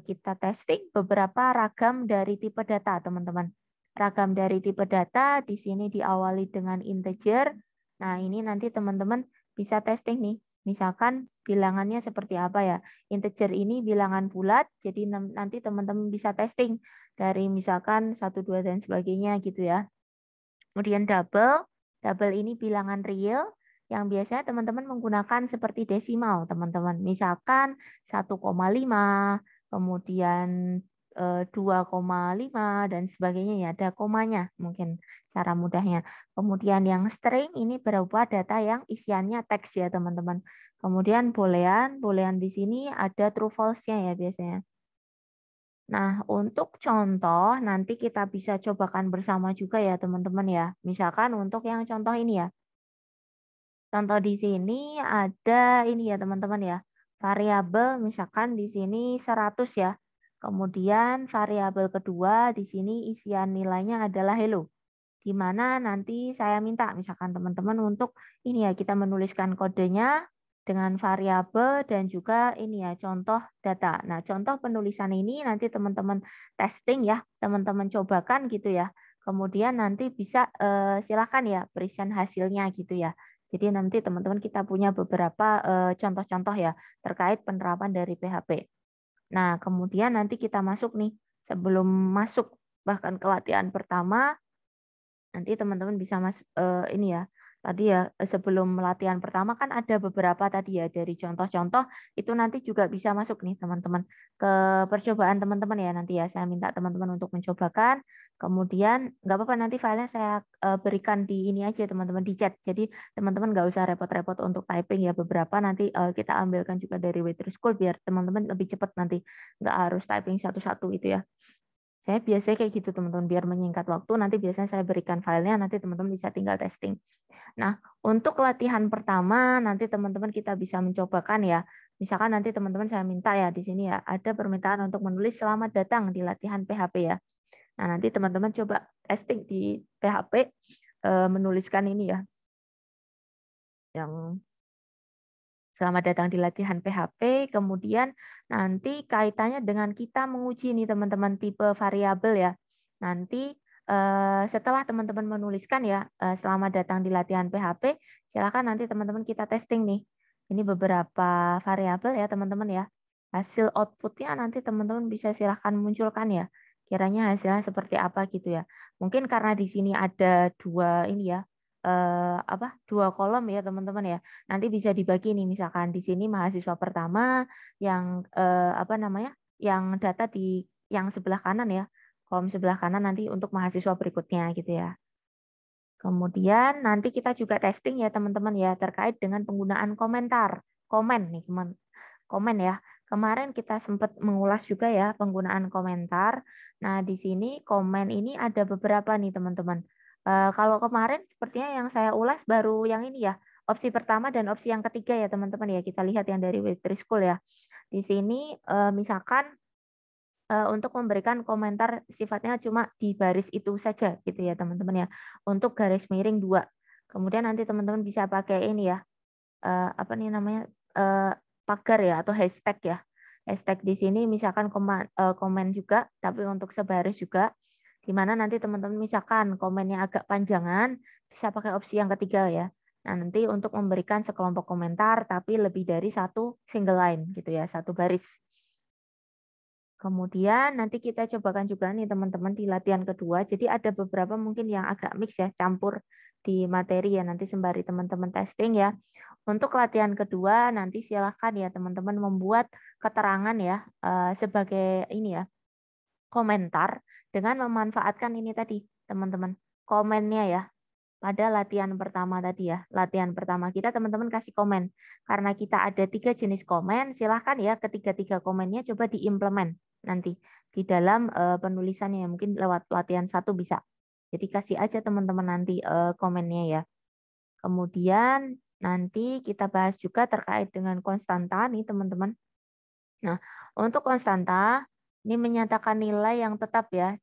kita testing beberapa ragam dari tipe data, teman-teman. Ragam dari tipe data di sini diawali dengan integer. Nah, ini nanti teman-teman bisa testing nih. Misalkan bilangannya seperti apa ya. Integer ini bilangan bulat, jadi nanti teman-teman bisa testing dari misalkan 1, 2, dan sebagainya gitu ya. Kemudian double ini bilangan real. yang biasanya teman-teman menggunakan seperti desimal, teman-teman. Misalkan 1,5, kemudian 2,5 dan sebagainya ya, ada komanya mungkin cara mudahnya. Kemudian yang string ini berupa data yang isiannya teks ya, teman-teman. Kemudian boolean di sini ada true false-nya ya biasanya. Nah, untuk contoh nanti kita bisa cobakan bersama juga ya, teman-teman ya. Misalkan untuk yang contoh ini ya. Contoh di sini ada ini ya teman-teman ya. Variabel misalkan di sini 100 ya. Kemudian variabel kedua di sini isian nilainya adalah hello. Di mana nanti saya minta misalkan teman-teman untuk ini ya kita menuliskan kodenya dengan variabel dan juga ini ya contoh data. Nah, contoh penulisan ini nanti teman-teman testing ya, teman-teman cobakan gitu ya. Kemudian nanti bisa silakan ya present hasilnya gitu ya. Jadi nanti teman-teman kita punya beberapa contoh-contoh ya terkait penerapan dari PHP. Nah, kemudian nanti kita masuk nih, sebelum masuk bahkan ke latihan pertama, nanti teman-teman bisa ini ya, tadi ya sebelum latihan pertama kan ada beberapa tadi ya dari contoh-contoh itu nanti juga bisa masuk nih teman-teman ke percobaan teman-teman ya nanti ya saya minta teman-teman untuk mencobakan. Kemudian nggak apa-apa nanti filenya saya berikan di ini aja teman-teman di chat. Jadi teman-teman nggak usah repot-repot untuk typing ya beberapa nanti kita ambilkan juga dari Waitress School biar teman-teman lebih cepat nanti nggak harus typing satu-satu itu ya. Saya biasanya kayak gitu teman-teman, biar menyingkat waktu, nanti biasanya saya berikan filenya, nanti teman-teman bisa tinggal testing. Nah, untuk latihan pertama, nanti teman-teman kita bisa mencobakan ya. Misalkan nanti teman-teman saya minta ya, di sini ya, ada permintaan untuk menulis selamat datang di latihan PHP ya. Nah, nanti teman-teman coba testing di PHP, menuliskan ini ya, yang selamat datang di latihan PHP, kemudian nanti kaitannya dengan kita menguji nih teman-teman tipe variabel ya. Nanti setelah teman-teman menuliskan ya, selamat datang di latihan PHP, silakan nanti teman-teman kita testing nih. Ini beberapa variabel ya teman-teman ya. Hasil outputnya nanti teman-teman bisa silahkan munculkan ya. Kiranya hasilnya seperti apa gitu ya. Mungkin karena di sini ada dua ini ya, dua kolom ya teman-teman ya. Nanti bisa dibagi nih misalkan di sini mahasiswa pertama yang apa namanya? Yang data di yang sebelah kanan ya. Kolom sebelah kanan nanti untuk mahasiswa berikutnya gitu ya. Kemudian nanti kita juga testing ya teman-teman ya terkait dengan penggunaan komentar. Komen nih teman. Komen ya. Kemarin kita sempat mengulas juga ya penggunaan komentar. Nah, di sini komen ini ada beberapa nih teman-teman. Kalau kemarin sepertinya yang saya ulas baru yang ini ya. Opsi pertama dan opsi yang ketiga ya teman-teman ya. Kita lihat yang dari Waitress School ya. Di sini misalkan untuk memberikan komentar sifatnya cuma di baris itu saja gitu ya teman-teman ya. Untuk garis miring 2. Kemudian nanti teman-teman bisa pakai ini ya. Apa nih namanya? Pagar ya atau hashtag ya. Hashtag di sini misalkan komen juga tapi untuk sebaris juga. Di mana nanti teman-teman misalkan komennya agak panjangan bisa pakai opsi yang ketiga ya. Nah, nanti untuk memberikan sekelompok komentar tapi lebih dari satu single line gitu ya, satu baris. Kemudian nanti kita cobakan juga nih teman-teman di latihan kedua. Jadi ada beberapa mungkin yang agak mix ya, campur di materi ya nanti sembari teman-teman testing ya. Untuk latihan kedua nanti silakan ya teman-teman membuat keterangan ya sebagai ini ya komentar dengan memanfaatkan ini tadi teman-teman komennya ya pada latihan pertama tadi ya. Latihan pertama kita teman-teman kasih komen. Karena kita ada 3 jenis komen, silahkan ya ketiga-tiga komennya coba diimplement nanti di dalam penulisannya. Mungkin lewat latihan 1 bisa. Jadi kasih aja teman-teman nanti komennya ya. Kemudian nanti kita bahas juga terkait dengan konstanta nih teman-teman. Nah, untuk konstanta ini menyatakan nilai yang tetap ya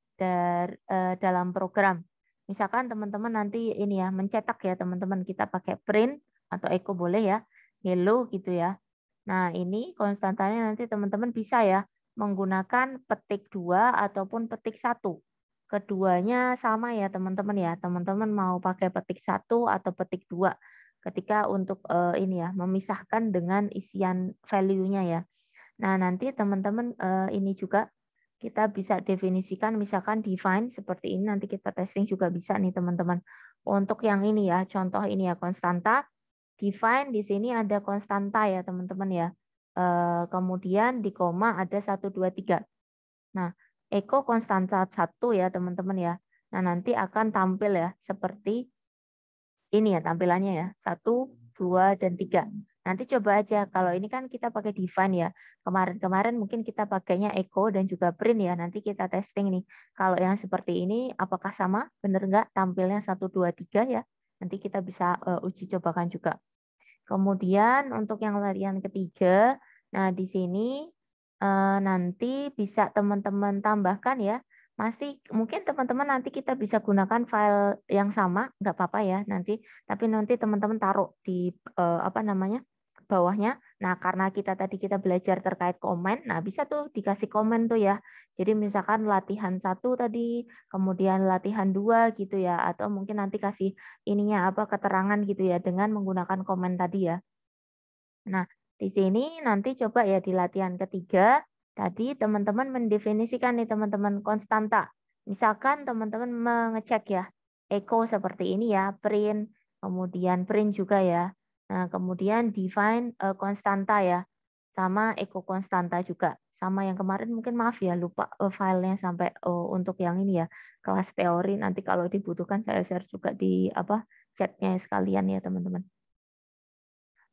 dalam program. Misalkan teman-teman nanti ini ya mencetak ya teman-teman kita pakai print atau echo boleh ya, hello gitu ya. Nah, ini konstantanya nanti teman-teman bisa ya menggunakan petik 2 ataupun petik 1. Keduanya sama ya teman-teman ya. Teman-teman mau pakai petik 1 atau petik 2 ketika untuk ini ya memisahkan dengan isian value-nya ya. Nah, nanti teman-teman ini juga kita bisa definisikan misalkan define seperti ini nanti kita testing juga bisa nih teman-teman. Untuk yang ini ya, contoh ini ya konstanta define di sini ada konstanta ya teman-teman ya. Kemudian di koma ada 1, 2, 3. Nah, echo konstanta 1 ya teman-teman ya. Nah, nanti akan tampil ya seperti ini ya tampilannya ya. 1, 2, dan 3. Nanti coba aja. Kalau ini kan kita pakai define ya. Kemarin-kemarin mungkin kita pakainya echo dan juga print ya. Nanti kita testing nih. Kalau yang seperti ini apakah sama? Bener nggak tampilnya 1, 2, 3 ya? Nanti kita bisa uji cobakan juga. Kemudian untuk yang latihan ketiga, nah di sini nanti bisa teman-teman tambahkan ya. Masih mungkin teman-teman nanti kita bisa gunakan file yang sama, nggak apa-apa ya nanti. Tapi nanti teman-teman taruh di apa namanya bawahnya. Nah karena kita belajar terkait komen, nah bisa tuh dikasih komen tuh ya. Jadi misalkan latihan 1 tadi, kemudian latihan 2 gitu ya, atau mungkin nanti kasih ininya apa keterangan gitu ya dengan menggunakan komen tadi ya. Nah, di sini nanti coba ya di latihan ketiga, tadi teman-teman mendefinisikan nih teman-teman konstanta. Misalkan teman-teman mengecek ya, echo seperti ini ya, print, kemudian print juga ya. Nah, kemudian define konstanta ya, sama echo konstanta juga. Sama yang kemarin mungkin maaf ya, lupa filenya sampai untuk yang ini ya, kelas teori. Nanti kalau dibutuhkan saya share juga di apa chatnya sekalian ya teman-teman.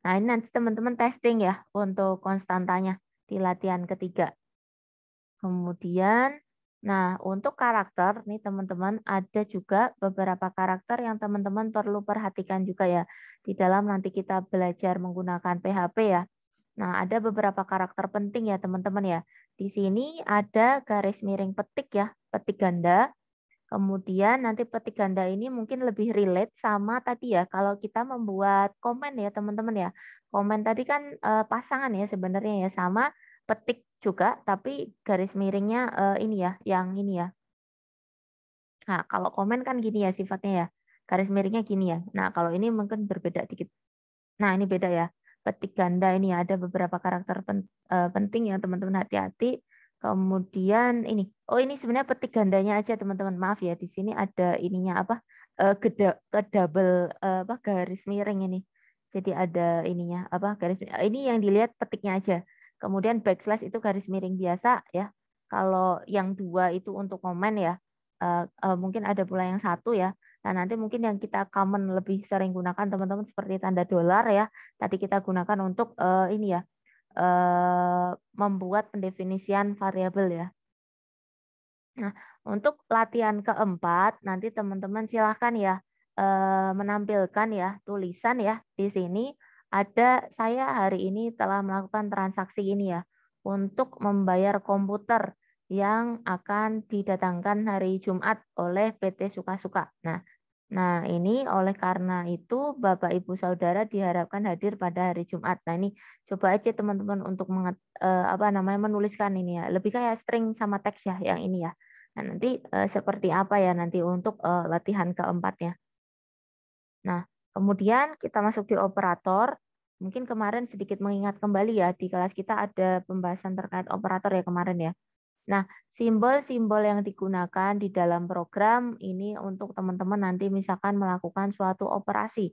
Nah, ini nanti teman-teman testing ya untuk konstantanya di latihan ketiga. Kemudian, nah untuk karakter nih teman-teman ada juga beberapa karakter yang teman-teman perlu perhatikan juga ya di dalam nanti kita belajar menggunakan PHP ya. Nah, ada beberapa karakter penting ya teman-teman ya. Di sini ada garis miring petik ya, petik ganda. Kemudian nanti petik ganda ini mungkin lebih relate sama tadi ya, kalau kita membuat komen ya teman-teman ya. Komen tadi kan pasangan ya sebenarnya ya sama petik juga, tapi garis miringnya ini ya, yang ini ya. Nah, kalau komen kan gini ya sifatnya ya, garis miringnya gini ya. Nah, kalau ini mungkin berbeda dikit. Nah, ini beda ya. Petik ganda ini ada beberapa karakter penting yang teman-teman hati-hati. Kemudian ini, oh ini sebenarnya petik gandanya aja teman-teman. Maaf ya, di sini ada ininya apa? Double apa garis miring ini. Jadi ada ininya apa garis ini yang dilihat petiknya aja. Kemudian backslash itu garis miring biasa ya. Kalau yang 2 itu untuk komen ya. Mungkin ada pula yang 1 ya. Nah, nanti mungkin yang kita common lebih sering gunakan teman-teman seperti tanda dolar ya. Tadi kita gunakan untuk ini ya, membuat pendefinisian variabel ya. Nah, untuk latihan keempat, nanti teman-teman silahkan ya menampilkan ya tulisan ya di sini ada saya hari ini telah melakukan transaksi ini ya untuk membayar komputer yang akan didatangkan hari Jumat oleh PT Suka-Suka. Nah, ini oleh karena itu Bapak Ibu Saudara diharapkan hadir pada hari Jumat. Nah, ini coba aja teman-teman untuk apa namanya menuliskan ini ya. Lebih kayak string sama teks ya yang ini ya. Nah, nanti seperti apa ya nanti untuk latihan keempatnya. Nah, kemudian kita masuk di operator. Mungkin kemarin sedikit mengingat kembali ya di kelas kita ada pembahasan terkait operator ya kemarin ya. Nah, simbol-simbol yang digunakan di dalam program ini untuk teman-teman nanti misalkan melakukan suatu operasi.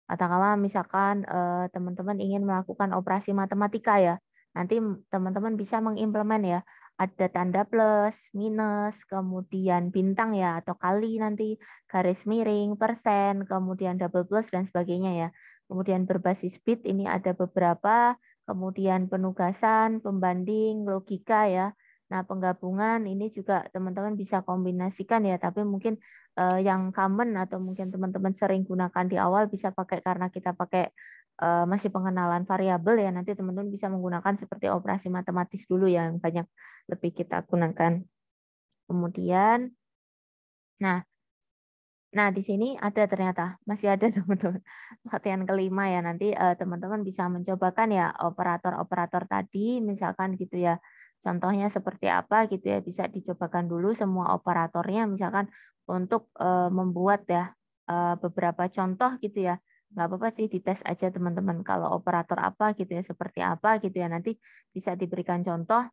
Katakanlah misalkan teman-teman ingin melakukan operasi matematika ya. Nanti teman-teman bisa mengimplement ya. Ada tanda plus, minus, kemudian bintang ya atau kali nanti garis miring, persen, kemudian double plus dan sebagainya ya. Kemudian berbasis bit ini ada beberapa, kemudian penugasan, pembanding, logika ya. Nah, penggabungan ini juga teman-teman bisa kombinasikan ya, tapi mungkin yang common atau mungkin teman-teman sering gunakan di awal bisa pakai karena kita pakai masih pengenalan variabel ya, nanti teman-teman bisa menggunakan seperti operasi matematis dulu yang banyak lebih kita gunakan. Kemudian, nah, nah di sini ada ternyata masih ada teman-teman latihan kelima ya nanti teman-teman bisa mencobakan ya operator-operator tadi misalkan gitu ya. Contohnya seperti apa gitu ya bisa dicobakan dulu semua operatornya misalkan untuk membuat ya beberapa contoh gitu ya. Nggak apa-apa sih dites aja teman-teman kalau operator apa gitu ya seperti apa gitu ya nanti bisa diberikan contoh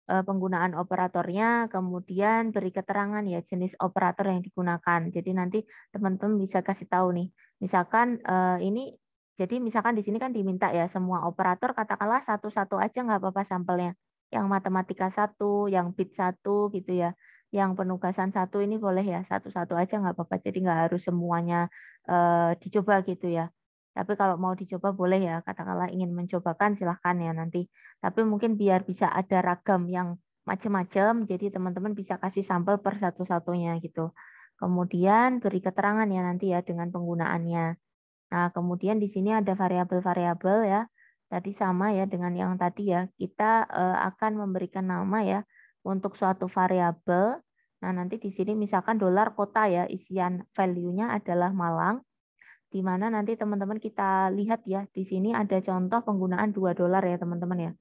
penggunaan operatornya, kemudian beri keterangan ya jenis operator yang digunakan. Jadi nanti teman-teman bisa kasih tahu nih, Misalkan ini, jadi misalkan di sini kan diminta ya semua operator katakanlah satu-satu aja nggak apa-apa sampelnya. Yang matematika satu, yang bit satu gitu ya. Yang penugasan satu ini boleh ya satu-satu aja nggak apa-apa. Jadi nggak harus semuanya dicoba gitu ya. Tapi kalau mau dicoba boleh ya, katakanlah ingin mencobakan silahkan ya nanti. Tapi mungkin biar bisa ada ragam yang macam-macam, jadi teman-teman bisa kasih sampel per satu-satunya gitu. Kemudian beri keterangan ya nanti ya dengan penggunaannya. Nah, kemudian di sini ada variabel-variabel ya. Tadi sama ya dengan yang tadi ya. Kita akan memberikan nama ya untuk suatu variabel. Nah, nanti di sini misalkan dolar kota ya, isian value-nya adalah Malang, di mana nanti teman-teman kita lihat ya, di sini ada contoh penggunaan $2 ya teman-teman ya.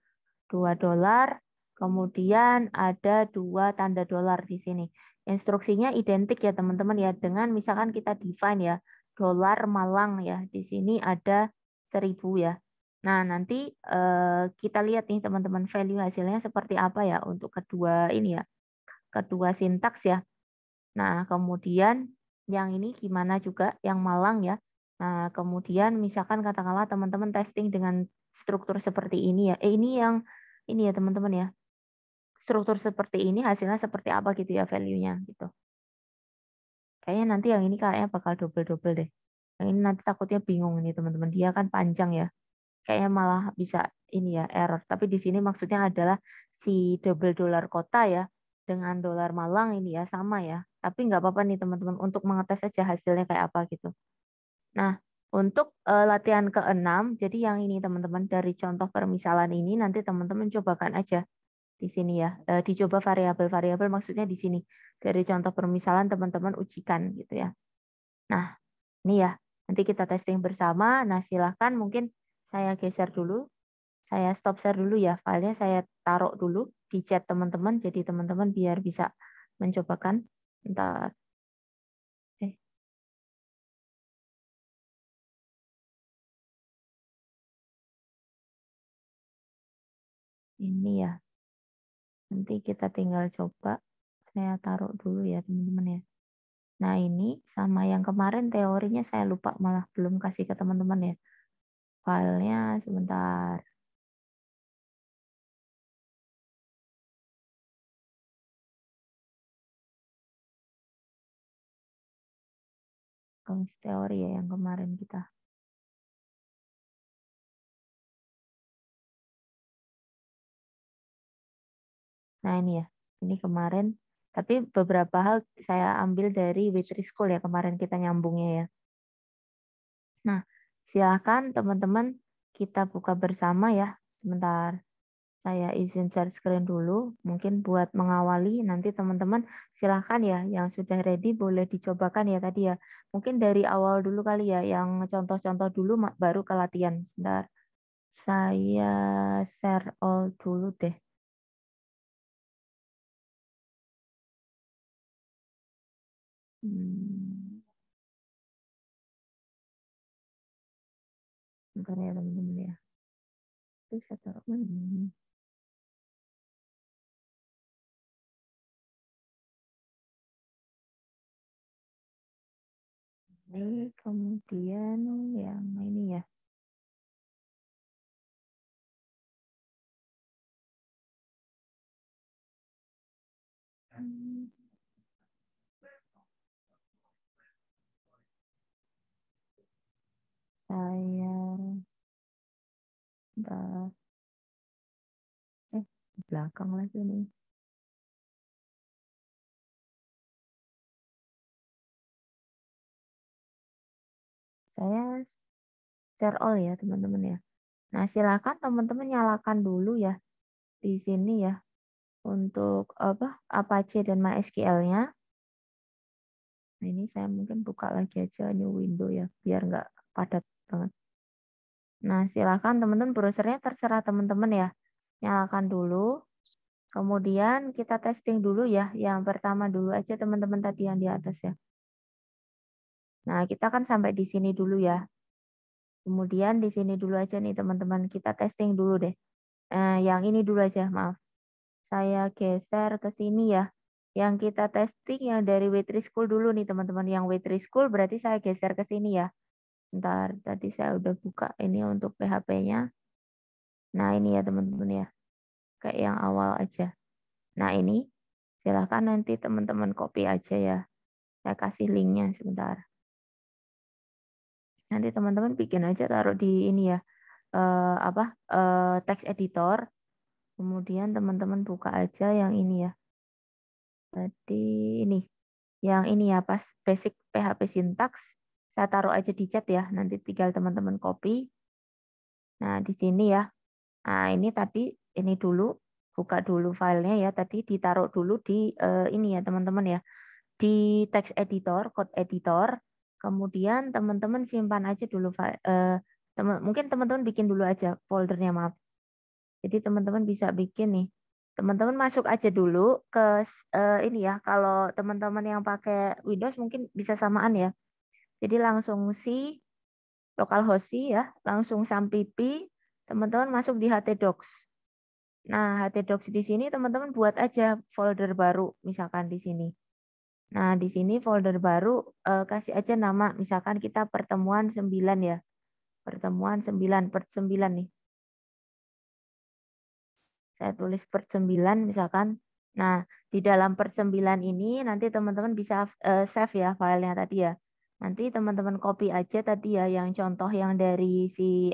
$2, kemudian ada 2 tanda $. Di sini. Instruksinya identik ya teman-teman ya, dengan misalkan kita define ya, dolar Malang ya, di sini ada 1.000 ya. Nah, nanti kita lihat nih teman-teman value hasilnya seperti apa ya untuk kedua ini ya, kedua sintaks ya. Nah, kemudian yang ini gimana juga, yang Malang ya. Nah, kemudian misalkan katakanlah teman-teman testing dengan struktur seperti ini ya. Ini yang ini ya teman-teman ya. Struktur seperti ini hasilnya seperti apa gitu ya value-nya gitu. Kayaknya nanti yang ini kayaknya bakal double-double deh. Yang ini nanti takutnya bingung nih teman-teman. Dia kan panjang ya. Kayaknya malah bisa ini ya error. Tapi di sini maksudnya adalah si double dolar kota ya dengan dolar Malang ini ya sama ya. Tapi nggak apa-apa nih teman-teman untuk mengetes aja hasilnya kayak apa gitu. Nah, untuk latihan keenam, jadi yang ini teman-teman dari contoh permisalan ini nanti teman-teman cobakan aja di sini ya. Dicoba variabel-variabel maksudnya di sini. Dari contoh permisalan teman-teman ujikan gitu ya. Nah, ini ya. Nanti kita testing bersama. Nah, silahkan mungkin saya geser dulu. Saya stop share dulu ya. Filenya saya taruh dulu di chat teman-teman. Jadi teman-teman biar bisa mencobakan. Bentar. Eh, ini ya. Nanti kita tinggal coba. Saya taruh dulu ya teman-teman ya. Nah ini sama yang kemarin teorinya saya lupa malah belum kasih ke teman-teman ya. Filenya sebentar. Kelas teori ya yang kemarin kita. Nah ini ya. Ini kemarin. Tapi beberapa hal saya ambil dari Witri School ya kemarin kita nyambungnya ya. Nah, silakan teman-teman kita buka bersama ya. Sebentar, saya izin share screen dulu. Mungkin buat mengawali nanti teman-teman silakan ya yang sudah ready boleh dicobakan ya tadi ya. Mungkin dari awal dulu kali ya yang contoh-contoh dulu baru ke latihan. Sebentar. Saya share all dulu deh. Hmm, bentar ya teman-teman ya. Terus saya taruh mana ini? Kemudian yang ini ya. Hmm, Saya bentar. Di belakang lagi nih. Saya share all ya teman-teman ya. Nah silakan teman-teman nyalakan dulu ya di sini ya untuk apa Apache dan MySQL-nya. Nah ini saya mungkin buka lagi aja new window ya biar nggak padat banget. Nah silakan teman-teman browsernya terserah teman-teman ya. Nyalakan dulu. Kemudian kita testing dulu ya. Yang pertama dulu aja teman-teman tadi yang di atas ya. Nah kita kan sampai di sini dulu ya. Kemudian di sini dulu aja nih teman-teman kita testing dulu deh. Yang ini dulu aja, maaf. Saya geser ke sini ya. Yang kita testing yang dari Waitress School dulu nih teman-teman. Yang Waitress School berarti saya geser ke sini ya. Ntar tadi saya udah buka ini untuk PHP-nya. Nah ini ya teman-teman ya, kayak yang awal aja. Nah ini silahkan nanti teman-teman copy aja ya. Saya kasih linknya sebentar. Nanti teman-teman bikin aja taruh di ini ya, text editor. Kemudian teman-teman buka aja yang ini ya. Tadi ini, yang ini ya pas basic PHP syntax. Saya taruh aja di chat ya. Nanti tinggal teman-teman copy. Nah di sini ya. Nah ini tadi ini dulu buka dulu filenya ya. Tadi ditaruh dulu di ini ya teman-teman ya. Di text editor, code editor. Kemudian teman-teman simpan aja dulu file. Mungkin teman-teman bikin dulu aja foldernya, maaf. Jadi teman-teman bisa bikin nih. Teman-teman masuk aja dulu ke ini ya. Kalau teman-teman yang pakai Windows mungkin bisa samaan ya. Jadi langsung localhost ya, langsung sampipi, teman-teman masuk di htdocs. Nah, htdocs di sini teman-teman buat aja folder baru misalkan di sini. Nah, di sini folder baru kasih aja nama misalkan kita pertemuan 9 ya. Pertemuan 9 per 9 nih. Saya tulis per 9 misalkan. Nah, di dalam per 9 ini nanti teman-teman bisa save ya filenya tadi ya. Nanti teman-teman copy aja tadi ya yang contoh yang dari si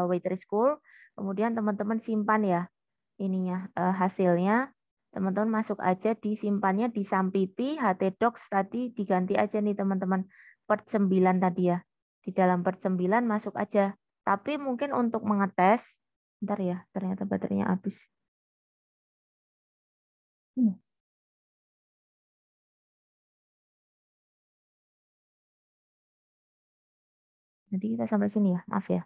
Waitress School. Kemudian teman-teman simpan ya ininya hasilnya. Teman-teman masuk aja disimpannya di Sampipi, htdocs tadi diganti aja nih teman-teman per 9 tadi ya. Di dalam per 9 masuk aja. Tapi mungkin untuk mengetes, ntar ya ternyata baterainya habis. Hmm. Jadi kita sampai sini ya, maaf ya.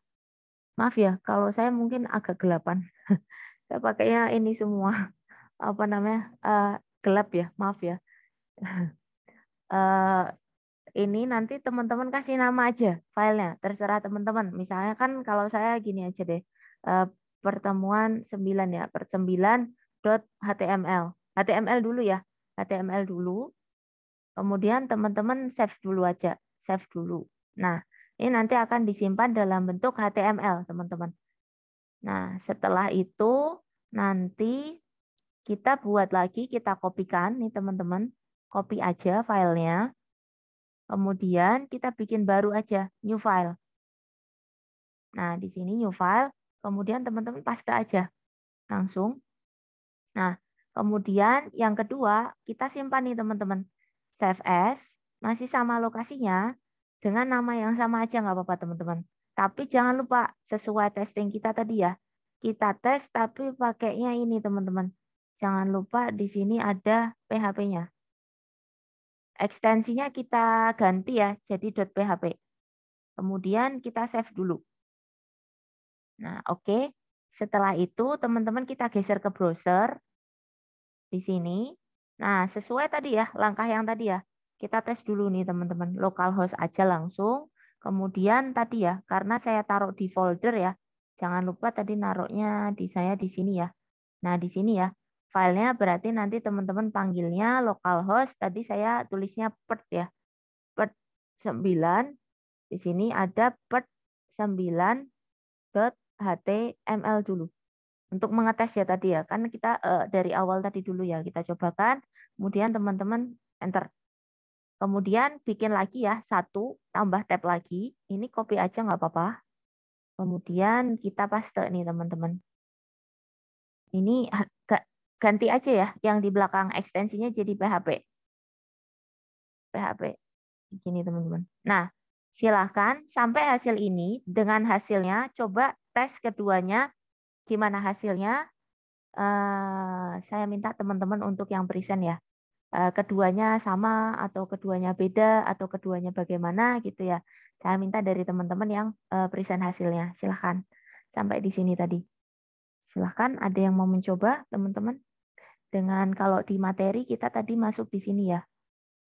Maaf ya, kalau saya mungkin agak gelapan. Saya pakainya ini semua, apa namanya, gelap ya, maaf ya. Eh, ini nanti teman-teman kasih nama aja filenya, terserah teman-teman. Misalnya kan kalau saya gini aja deh, eh, pertemuan 9 ya, per 9.html. HTML dulu ya, HTML dulu. Kemudian teman-teman save dulu aja, save dulu. Nah, ini nanti akan disimpan dalam bentuk HTML, teman-teman. Nah, setelah itu nanti kita buat lagi, kita kopikan nih teman-teman. Copy aja filenya. Kemudian kita bikin baru aja, new file. Nah, di sini new file. Kemudian teman-teman paste aja langsung. Nah, kemudian yang kedua, kita simpan nih teman-teman. Save as, masih sama lokasinya, dengan nama yang sama aja nggak apa-apa teman-teman. Tapi jangan lupa sesuai testing kita tadi ya. Kita tes tapi pakainya ini teman-teman. Jangan lupa di sini ada PHP-nya. Ekstensinya kita ganti ya jadi .php. Kemudian kita save dulu. Nah, oke. Setelah itu teman-teman kita geser ke browser di sini. Nah, sesuai tadi ya, langkah yang tadi ya. Kita tes dulu nih teman-teman, localhost aja langsung. Kemudian tadi ya, karena saya taruh di folder ya, jangan lupa tadi naruhnya di saya di sini ya. Nah, di sini ya, filenya berarti nanti teman-teman panggilnya localhost, tadi saya tulisnya pert ya. Pert 9, di sini ada pert 9.html dulu. Untuk mengetes ya tadi ya, kan kita dari awal tadi dulu ya, kita cobakan, kemudian teman-teman enter. Kemudian bikin lagi ya, satu, tambah tab lagi, ini copy aja nggak apa-apa. Kemudian kita paste nih teman-teman. Ini ganti aja ya, yang di belakang ekstensinya jadi PHP. PHP, gini teman-teman. Nah, silahkan sampai hasil ini, dengan hasilnya, coba tes keduanya, gimana hasilnya, saya minta teman-teman untuk yang present ya. Keduanya sama atau keduanya beda atau keduanya bagaimana gitu ya. Saya minta dari teman-teman yang present hasilnya. Silahkan. Sampai di sini tadi. Silahkan ada yang mau mencoba teman-teman. Dengan kalau di materi kita tadi masuk di sini ya.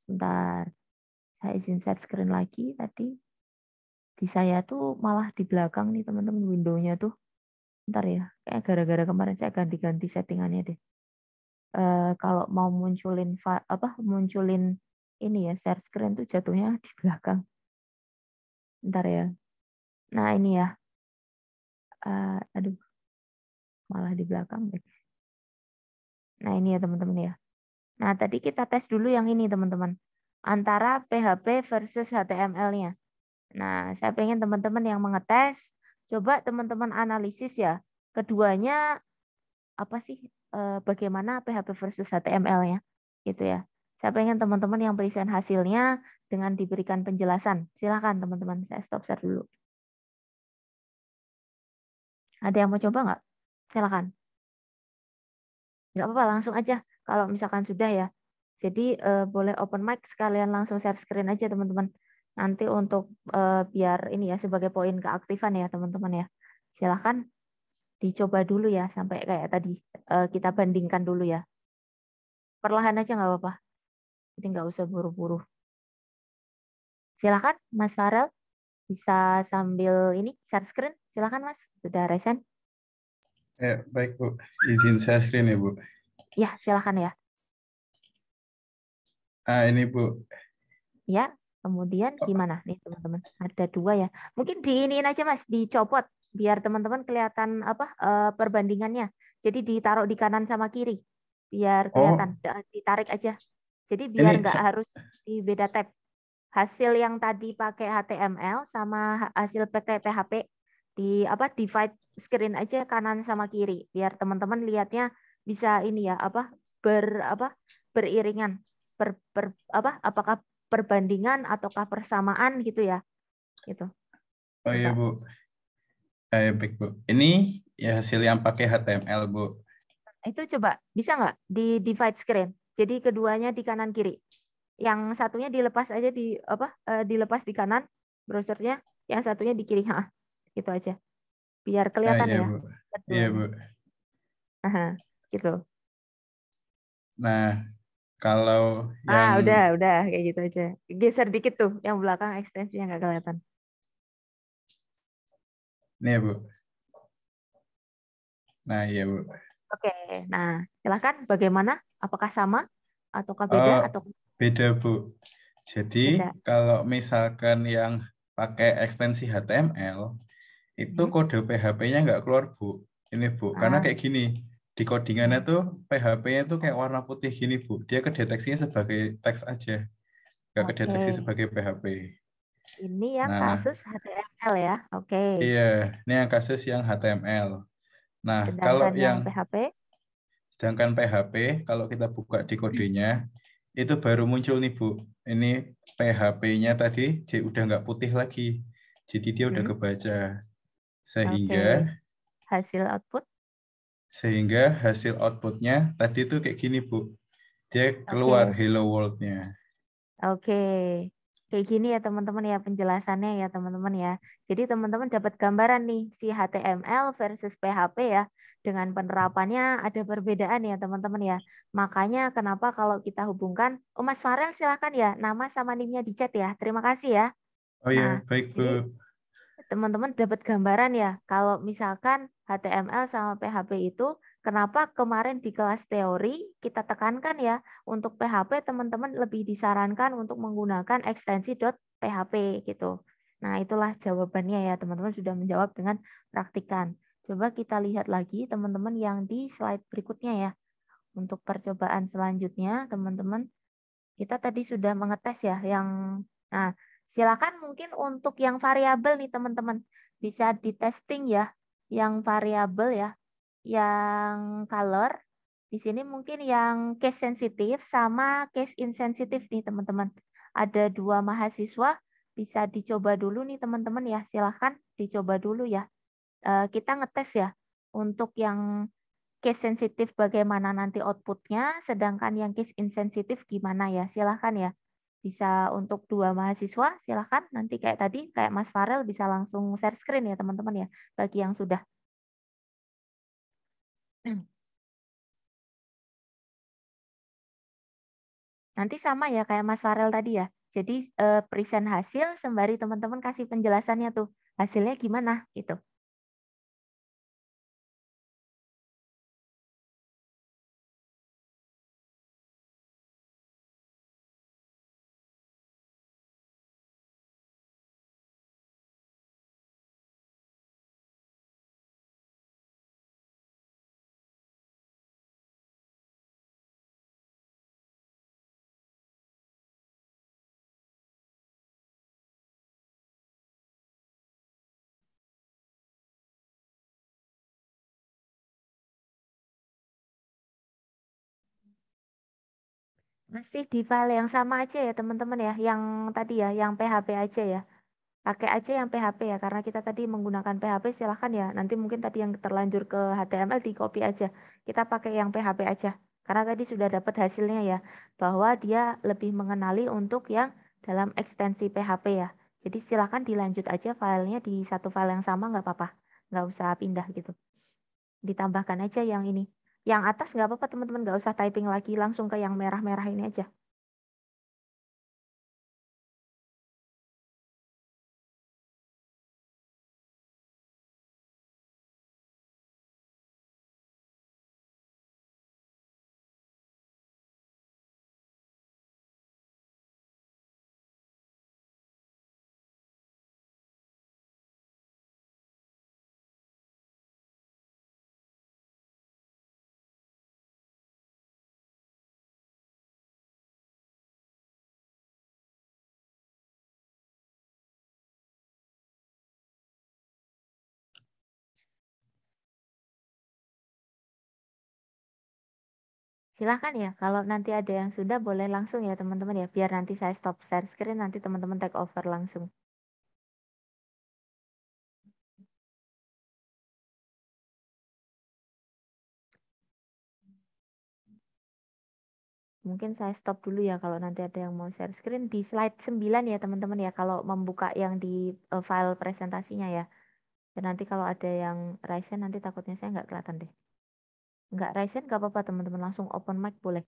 Sebentar. Saya izin share screen lagi tadi. Di saya tuh malah di belakang nih teman-teman window-nya tuh. Ntar ya. Kayak gara-gara kemarin saya ganti-ganti settingannya deh. Kalau mau munculin ini ya share screen tuh jatuhnya di belakang. Ntar ya. Nah ini ya, aduh malah di belakang deh. Nah ini ya teman-teman ya. Nah tadi kita tes dulu yang ini teman-teman. Antara PHP versus HTML-nya. Nah saya pengen teman-teman yang mengetes, coba teman-teman analisis ya. Keduanya apa sih, bagaimana PHP versus HTML-nya gitu ya. Saya pengen teman-teman yang present hasilnya dengan diberikan penjelasan. Silakan teman-teman, saya stop share dulu. Ada yang mau coba nggak? Silakan. Nggak apa-apa, langsung aja. Kalau misalkan sudah ya. Jadi boleh open mic sekalian langsung share screen aja teman-teman. Nanti untuk biar ini ya sebagai poin keaktifan ya teman-teman ya. Silakan dicoba dulu ya sampai kayak tadi kita bandingkan dulu ya. Perlahan aja nggak apa-apa. Jadi nggak usah buru-buru. Silakan Mas Farel bisa sambil ini share screen. Silakan Mas. Sudah resen? Ya, baik Bu. Izin saya screen ya Bu. Ya, silakan ya. Ini Bu. Ya, kemudian gimana nih teman-teman? Ada dua ya. Mungkin diiniin aja Mas, dicopot biar teman-teman kelihatan apa perbandingannya. Jadi ditaruh di kanan sama kiri biar kelihatan. Oh, Ditarik aja. Jadi biar ini nggak harus di beda tab. Hasil yang tadi pakai HTML sama hasil pakai PHP di apa divide screen aja kanan sama kiri biar teman-teman lihatnya bisa ini ya apa beriringan apa apakah perbandingan ataukah persamaan gitu ya gitu. oh iya Coba Bu. Baik Bu. Ini ya hasil yang pakai HTML Bu. itu coba bisa nggak di divide screen, jadi keduanya di kanan kiri, yang satunya dilepas aja di apa dilepas di kanan browsernya, yang satunya di kiri. Gitu aja biar kelihatan Iya ya Bu. Iya keduanya. Bu. Aha, gitu. Nah, kalau yang Udah kayak gitu aja. Geser dikit tuh yang belakang ekstensinya nggak kelihatan. ini ya Bu. Nah, iya Bu. Oke, nah silakan bagaimana, apakah sama ataukah beda Oh, atau beda Bu. Jadi, beda. kalau misalkan yang pakai ekstensi HTML, itu Mhm. kode PHP-nya nggak keluar, Bu. Ini, Bu. Karena Ah, kayak gini, di codingannya hmm. tuh PHP-nya tuh kayak warna putih gini, Bu. Dia kedeteksinya sebagai teks aja, nggak Oke, kedeteksi sebagai PHP. ini yang Nah, kasus HTML ya. Oke, iya, ini yang kasus yang HTML. Nah, kalau sedangkan yang yang PHP. sedangkan PHP, kalau kita buka di kodenya, itu baru muncul nih, Bu. Ini PHP-nya tadi udah nggak putih lagi. Jadi dia udah Hmm. kebaca. Oke, Sehingga hasil output. sehingga hasil outputnya tadi tuh kayak gini, Bu. Dia keluar Oke. hello world-nya. Oke, kayak gini ya teman-teman ya penjelasannya ya teman-teman ya. Jadi teman-teman dapat gambaran nih si HTML versus PHP ya. Dengan penerapannya ada perbedaan ya teman-teman ya. Makanya kenapa kalau kita hubungkan, oh Mas Farel silakan ya, nama sama NIM-nya di chat ya. Terima kasih ya. Oh Nah, ya, baik, Bu. jadi teman-teman dapat gambaran ya kalau misalkan HTML sama PHP itu kenapa kemarin di kelas teori kita tekankan ya untuk PHP teman-teman lebih disarankan untuk menggunakan ekstensi .php gitu. Nah, itulah jawabannya ya teman-teman sudah menjawab dengan praktikan. Coba kita lihat lagi teman-teman yang di slide berikutnya ya. Untuk percobaan selanjutnya teman-teman kita tadi sudah mengetes ya yang nah, silakan mungkin untuk yang variabel nih teman-teman bisa di testing ya yang variabel ya, yang color di sini mungkin yang case sensitif sama case insensitif nih teman-teman. Ada dua mahasiswa bisa dicoba dulu nih teman-teman ya. Silakan dicoba dulu ya. Kita ngetes ya untuk yang case sensitif bagaimana nanti outputnya, sedangkan yang case insensitif gimana ya. Silahkan ya. Bisa untuk dua mahasiswa, silahkan. Nanti kayak tadi, kayak Mas Farel bisa langsung share screen ya teman-teman ya, bagi yang sudah. Nanti sama ya kayak Mas Farel tadi ya. Jadi present hasil sembari teman-teman kasih penjelasannya tuh. Hasilnya gimana gitu. Masih di file yang sama aja ya teman-teman ya, yang tadi ya, yang PHP aja ya. Pakai aja yang PHP ya, karena kita tadi menggunakan PHP silahkan ya. Nanti mungkin tadi yang terlanjur ke HTML di copy aja. Kita pakai yang PHP aja. Karena tadi sudah dapat hasilnya ya, bahwa dia lebih mengenali untuk yang dalam ekstensi PHP ya. Jadi silahkan dilanjut aja filenya di satu file yang sama nggak apa-apa. Nggak usah pindah gitu. Ditambahkan aja yang ini. Yang atas nggak apa-apa teman-teman, nggak usah typing lagi, langsung ke yang merah-merah ini aja. Silahkan ya, kalau nanti ada yang sudah boleh langsung ya teman-teman ya, biar nanti saya stop share screen, nanti teman-teman take over langsung. Mungkin saya stop dulu ya kalau nanti ada yang mau share screen di slide 9 ya teman-teman ya, kalau membuka yang di file presentasinya ya. Dan nanti kalau ada yang Ryzen nanti takutnya saya nggak kelihatan deh. Nggak Ryzen nggak apa-apa teman-teman, langsung open mic boleh.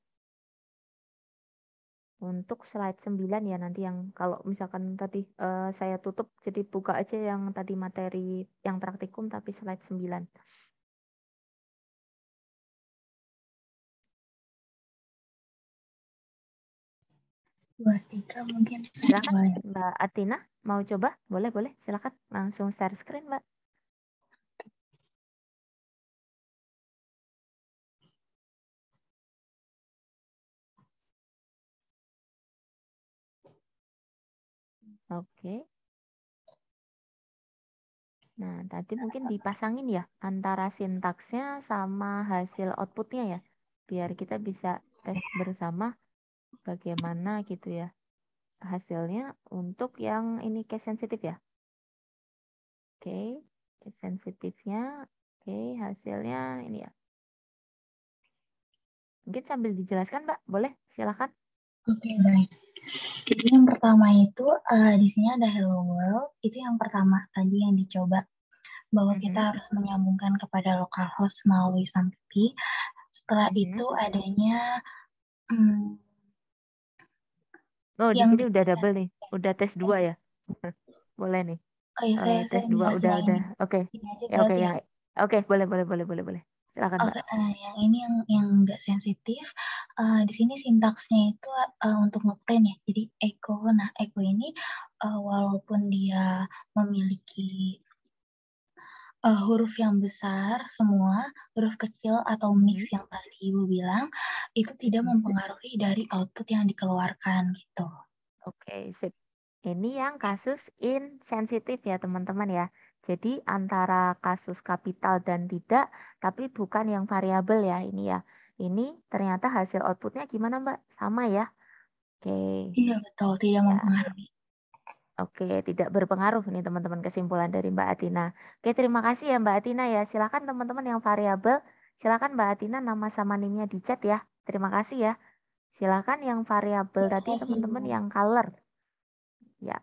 Untuk slide 9 ya nanti yang kalau misalkan tadi saya tutup jadi buka aja yang tadi materi yang praktikum tapi slide 9. 23 mungkin. Silakan Boleh. Mbak Atina mau coba? Boleh, boleh. Silakan langsung share screen, Mbak. Oke. Nah, tadi mungkin dipasangin ya antara sintaksnya sama hasil outputnya ya. Biar kita bisa tes bersama bagaimana gitu ya hasilnya untuk yang ini case sensitif ya. Oke, case sensitifnya. Oke, hasilnya ini ya. Mungkin sambil dijelaskan, Mbak. Boleh, silakan. Oke, baik. Jadi yang pertama itu di sini ada Hello World. Itu yang pertama tadi yang dicoba bahwa kita harus menyambungkan kepada localhost melalui SAMPP. Setelah itu adanya Oh, di yang sini udah double nih. Udah tes 2 ya. Boleh nih. oh ya, saya Tes 2 jelasin udah yang udah. Oke. ini aja Ya oke berarti ya. ya. Oke, boleh boleh boleh boleh boleh. Silakan, Mbak. Oke, yang ini yang nggak sensitif. Di sini sintaksnya itu untuk ngeprint ya. Jadi echo. Nah, echo ini walaupun dia memiliki huruf yang besar semua, huruf kecil atau mix yang tadi Ibu bilang, itu tidak mempengaruhi dari output yang dikeluarkan gitu. Oke, sip. Ini yang kasus insensitif ya, teman-teman ya. Jadi antara kasus kapital dan tidak, tapi bukan yang variabel ya ini ya. Ini ternyata hasil outputnya gimana, Mbak? Sama ya? Oke. Iya betul, tidak Ya. mempengaruhi. Oke, tidak berpengaruh nih teman-teman kesimpulan dari Mbak Atina. Oke, terima kasih ya Mbak Atina ya. Silakan teman-teman yang variabel, silakan Mbak Atina nama sama nimnya di chat ya. Terima kasih ya. Silakan yang variabel Terima tadi kasih teman-teman Bu. yang color. Ya,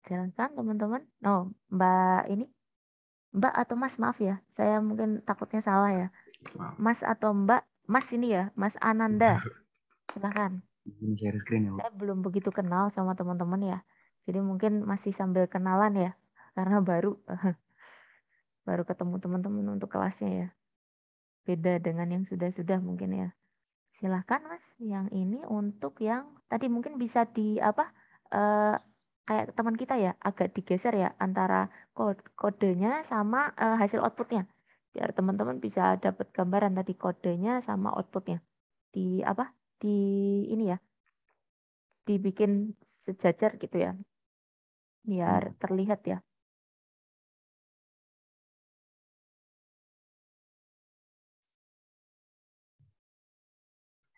silakan teman-teman. Oh, Mbak ini, Mbak atau Mas, maaf ya. Saya mungkin takutnya salah ya. Mas atau Mbak, Mas ini ya, Mas Ananda. Silakan. Ini share screen ya, Bu. Saya belum begitu kenal sama teman-teman ya. Jadi mungkin masih sambil kenalan ya. Karena baru baru ketemu teman-teman untuk kelasnya ya. Beda dengan yang sudah-sudah mungkin ya. Silahkan Mas, yang ini untuk yang tadi mungkin bisa di apa kayak teman kita ya, agak digeser ya antara kodenya sama hasil outputnya. Biar teman-teman bisa dapat gambaran tadi kodenya sama outputnya. Di apa? Di ini ya, dibikin sejajar gitu ya. Biar terlihat ya.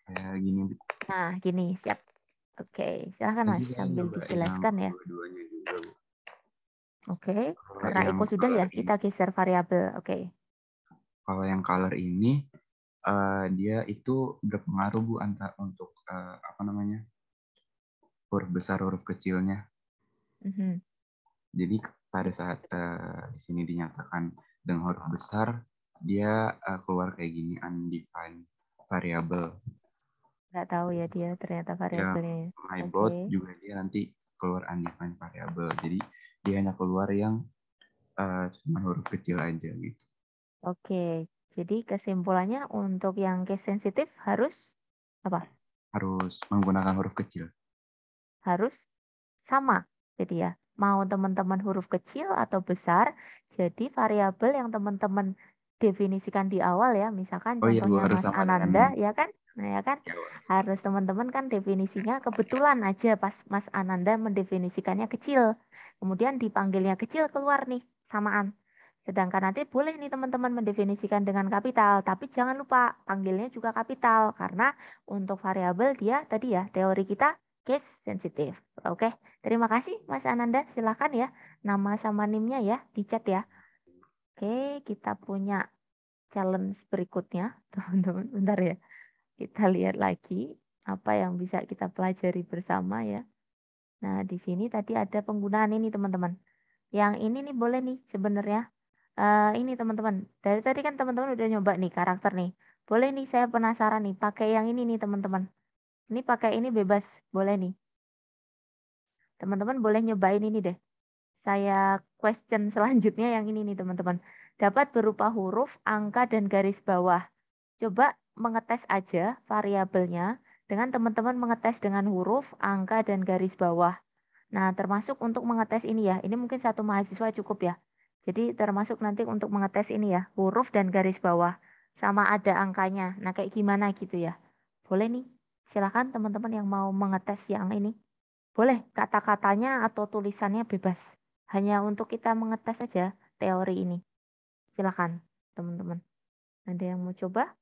Kayak gini. Nah, gini, siap. Oke, silakan Tadi Mas saya sambil nyobain yang dijelaskan ya. dua-duanya juga, Bu. Oke, Kalau karena yang Eko sudah ya, color kita geser variabel. Oke. Kalau yang color ini dia itu berpengaruh Bu untuk apa namanya, huruf besar huruf kecilnya. Mhm. Jadi pada saat di sini dinyatakan dengan huruf besar, dia keluar kayak gini, undefined variable. Nggak tahu ya dia ternyata Yang variabelnya. mybot Oke. juga dia nanti keluar undefined variable. Jadi dia hanya keluar yang cuma huruf kecil aja gitu. Oke. Jadi kesimpulannya untuk yang case sensitif harus apa? Harus menggunakan huruf kecil. Harus sama. Jadi ya, mau teman-teman huruf kecil atau besar, jadi variabel yang teman-teman definisikan di awal ya, misalkan Oh iya Bu, contohnya harus Mas sama Ananda, dengan ya kan? Nah, ya kan? ya, Harus teman-teman kan definisinya kebetulan aja pas Mas Ananda mendefinisikannya kecil. Kemudian dipanggilnya kecil keluar nih, samaan. Sedangkan nanti boleh nih teman-teman mendefinisikan dengan kapital, tapi jangan lupa panggilnya juga kapital karena untuk variabel dia tadi ya teori kita case sensitif. Oke, terima kasih Mas Ananda. Silakan ya nama sama NIM-nya ya di chat ya. Oke, kita punya challenge berikutnya, teman-teman. Bentar ya. Kita lihat lagi apa yang bisa kita pelajari bersama ya. Nah, di sini tadi ada penggunaan ini teman-teman. Yang ini nih boleh nih sebenarnya. Ini teman-teman. Dari tadi kan teman-teman udah nyoba nih karakter nih. Boleh nih saya penasaran nih pakai yang ini nih teman-teman. Ini pakai ini bebas, boleh nih. Teman-teman boleh nyobain ini deh. Saya question selanjutnya yang ini nih teman-teman. Dapat berupa huruf, angka, dan garis bawah. Coba mengetes aja variabelnya dengan teman-teman mengetes dengan huruf, angka, dan garis bawah. Nah, termasuk untuk mengetes ini ya. Ini mungkin satu mahasiswa cukup ya. Jadi termasuk nanti untuk mengetes ini ya, huruf dan garis bawah. Sama ada angkanya. Nah, kayak gimana gitu ya. Boleh nih. Silakan teman-teman yang mau mengetes yang ini. Boleh kata-katanya atau tulisannya bebas. Hanya untuk kita mengetes saja teori ini. Silakan teman-teman. Ada yang mau coba?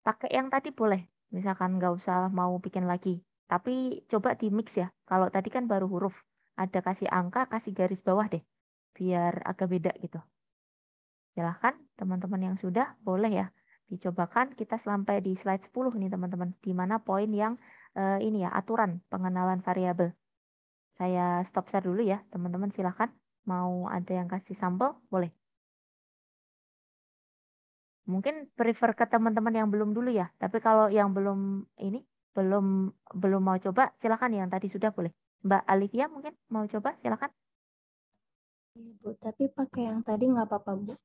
Pakai yang tadi boleh. Misalkan nggak usah mau bikin lagi. Tapi coba di mix ya. Kalau tadi kan baru huruf. Ada kasih angka, kasih garis bawah deh. Biar agak beda gitu. Silahkan teman-teman yang sudah boleh ya. Dicobakan kita sampai di slide 10 nih teman-teman. Di mana poin yang ini ya aturan pengenalan variabel. Saya stop share dulu ya teman-teman silahkan. Mau ada yang kasih sampel boleh. Mungkin prefer ke teman-teman yang belum dulu ya. Tapi kalau yang belum ini belum belum mau coba silakan yang tadi sudah boleh. Mbak Alivia mungkin mau coba silakan. Bu, tapi pakai yang tadi nggak apa-apa, Bu.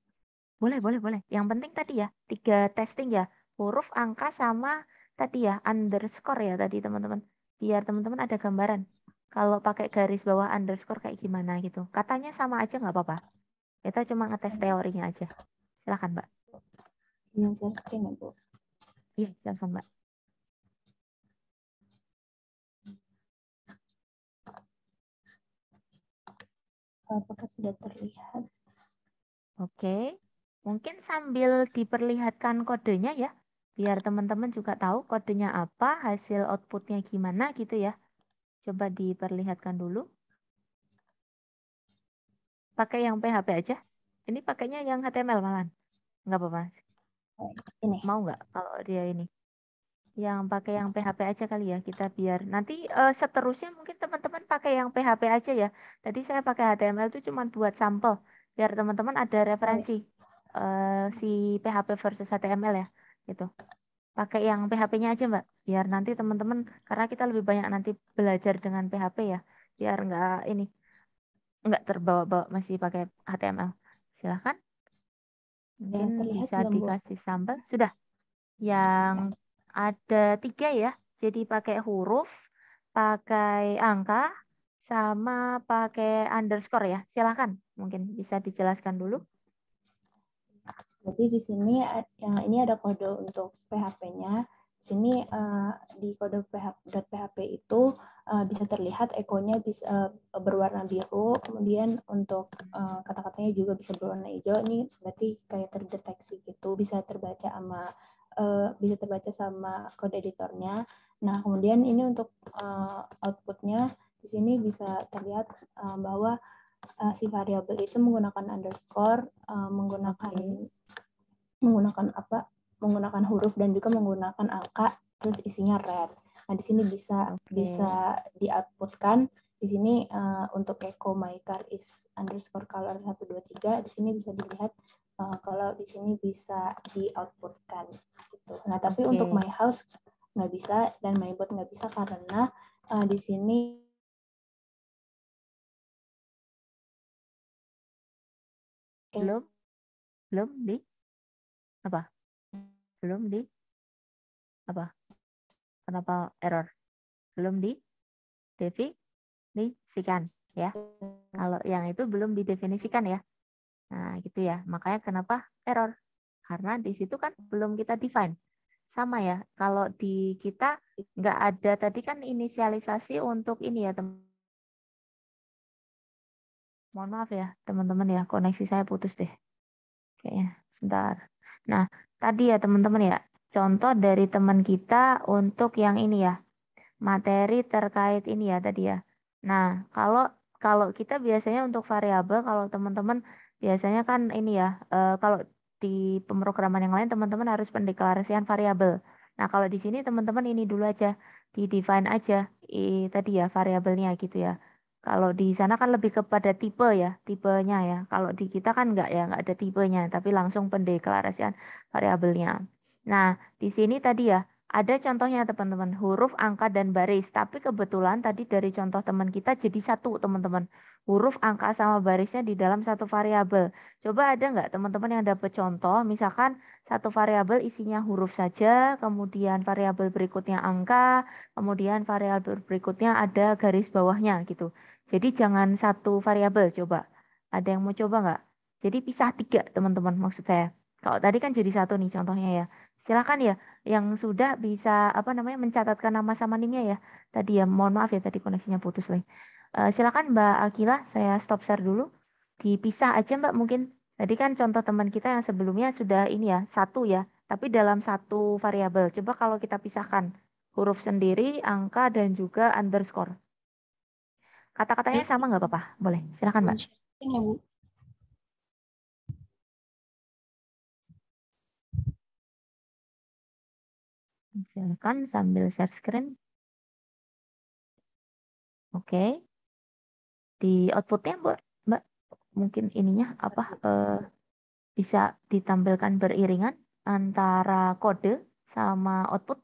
Boleh, boleh, boleh. Yang penting tadi ya 3 testing ya. Huruf, angka sama tadi ya underscore ya tadi teman-teman. Biar teman-teman ada gambaran. Kalau pakai garis bawah underscore kayak gimana gitu. Katanya sama aja nggak apa-apa. Kita cuma ngetes teorinya aja. Silakan Mbak. Yang share screen ya, Bu. Iya, silakan Mbak. Apakah sudah terlihat? Oke, mungkin sambil diperlihatkan kodenya ya, biar teman-teman juga tahu kodenya apa, hasil outputnya gimana gitu ya. Coba diperlihatkan dulu. Pakai yang PHP aja. Ini pakainya yang HTML malahan. Nggak apa-apa. Ini. Mau nggak kalau dia ini? Yang pakai yang PHP aja kali ya, kita biar nanti seterusnya mungkin teman-teman pakai yang PHP aja ya. Tadi saya pakai HTML itu cuma buat sampel, biar teman-teman ada referensi si PHP versus HTML ya, gitu. Pakai yang PHP-nya aja Mbak, biar nanti teman-teman, karena kita lebih banyak nanti belajar dengan PHP ya, biar nggak terbawa-bawa masih pakai HTML. Silahkan, mungkin terlihat bisa belum, Bu? dikasih sampel. Sudah, yang ada 3 ya. Jadi pakai huruf, pakai angka, sama pakai underscore ya. Silakan, mungkin bisa dijelaskan dulu. Jadi di sini yang ini ada kode untuk PHP-nya. Di sini di kode .php itu bisa terlihat echonya bisa berwarna biru, kemudian untuk kata-katanya juga bisa berwarna hijau. Ini berarti kayak terdeteksi gitu, bisa terbaca sama bisa terbaca sama kode editornya. Nah, kemudian ini untuk outputnya di sini bisa terlihat bahwa si variabel itu menggunakan underscore, menggunakan huruf dan juga menggunakan angka, terus isinya red. Nah, di sini bisa di-outputkan. Di sini untuk echo my car is underscore color 123, di sini bisa dilihat kalau di sini bisa di-outputkan gitu. Nah, tapi untuk my house nggak bisa dan my boat nggak bisa karena di sini belum di apa? Belum di apa? Kenapa error? Belum didefinisikan ya. Kalau yang itu belum didefinisikan ya. Nah, gitu ya. Makanya kenapa error? Karena di situ kan belum kita define. Sama ya. Kalau di kita nggak ada tadi kan inisialisasi untuk ini ya, teman. Mohon maaf ya, teman-teman ya. Koneksi saya putus deh. Kayaknya. Sebentar. Nah, tadi ya teman-teman ya. Contoh dari teman kita untuk yang ini ya. Materi terkait ini ya tadi ya. Nah, kalau kita biasanya untuk variabel, kalau teman-teman biasanya kan ini ya, kalau di pemrograman yang lain teman-teman harus pendeklarasian variabel. Nah, kalau di sini teman-teman ini dulu aja, di define aja tadi ya variabelnya gitu ya. Kalau di sana kan lebih kepada tipe ya, tipenya ya. Kalau di kita kan enggak ya, enggak ada tipenya, tapi langsung pendeklarasian variabelnya. Nah, di sini tadi ya, ada contohnya teman-teman, huruf, angka, dan baris. Tapi kebetulan tadi dari contoh teman kita jadi satu teman-teman. Huruf, angka, sama barisnya di dalam satu variabel. Coba ada nggak teman-teman yang dapat contoh, misalkan satu variabel isinya huruf saja, kemudian variabel berikutnya angka, kemudian variabel berikutnya ada garis bawahnya gitu. Jadi jangan satu variabel coba. Ada yang mau coba nggak? Jadi pisah 3 teman-teman maksud saya. Kalau tadi kan jadi satu nih contohnya ya. Silakan ya yang sudah bisa mencatatkan nama sama nimnya ya. Tadi ya mohon maaf ya tadi koneksinya putus lagi. Silakan Mbak Akila, saya stop share dulu. Dipisah aja Mbak mungkin. Tadi kan contoh teman kita yang sebelumnya sudah ini ya, satu ya, tapi dalam satu variabel. Coba kalau kita pisahkan huruf sendiri, angka dan juga underscore. Kata-katanya sama nggak apa-apa? Boleh. Silakan Mbak. ya, Bu. Silakan sambil share screen. Oke. Di outputnya Mbak, mungkin ininya bisa ditampilkan beriringan antara kode sama output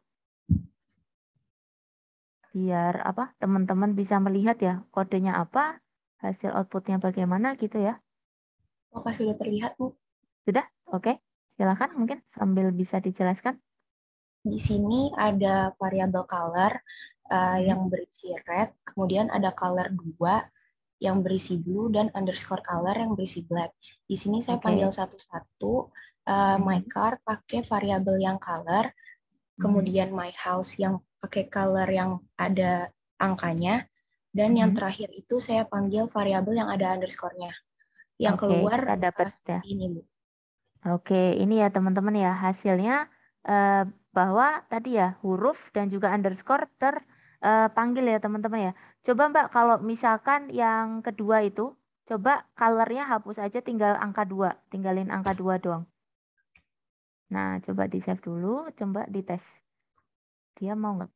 biar teman-teman bisa melihat ya kodenya apa, hasil outputnya bagaimana gitu ya. Apakah sudah terlihat, Bu? Sudah? Oke. Silakan mungkin sambil bisa dijelaskan. Di sini ada variabel color yang berisi red, kemudian ada color 2 yang berisi blue, dan underscore color yang berisi black. Di sini saya panggil satu-satu. My car pakai variabel yang color, kemudian my house yang pakai color yang ada angkanya, dan yang terakhir itu saya panggil variabel yang ada underscore-nya. Yang keluar kita dapat seperti ini, Bu. Oke, ini ya teman-teman ya hasilnya bahwa tadi ya huruf dan juga underscore terpanggil ya teman-teman ya. Coba Mbak kalau misalkan yang kedua itu, coba colornya hapus aja tinggal angka 2, tinggalin angka 2 doang. Nah, coba di save dulu, coba dites. Dia mau nggak?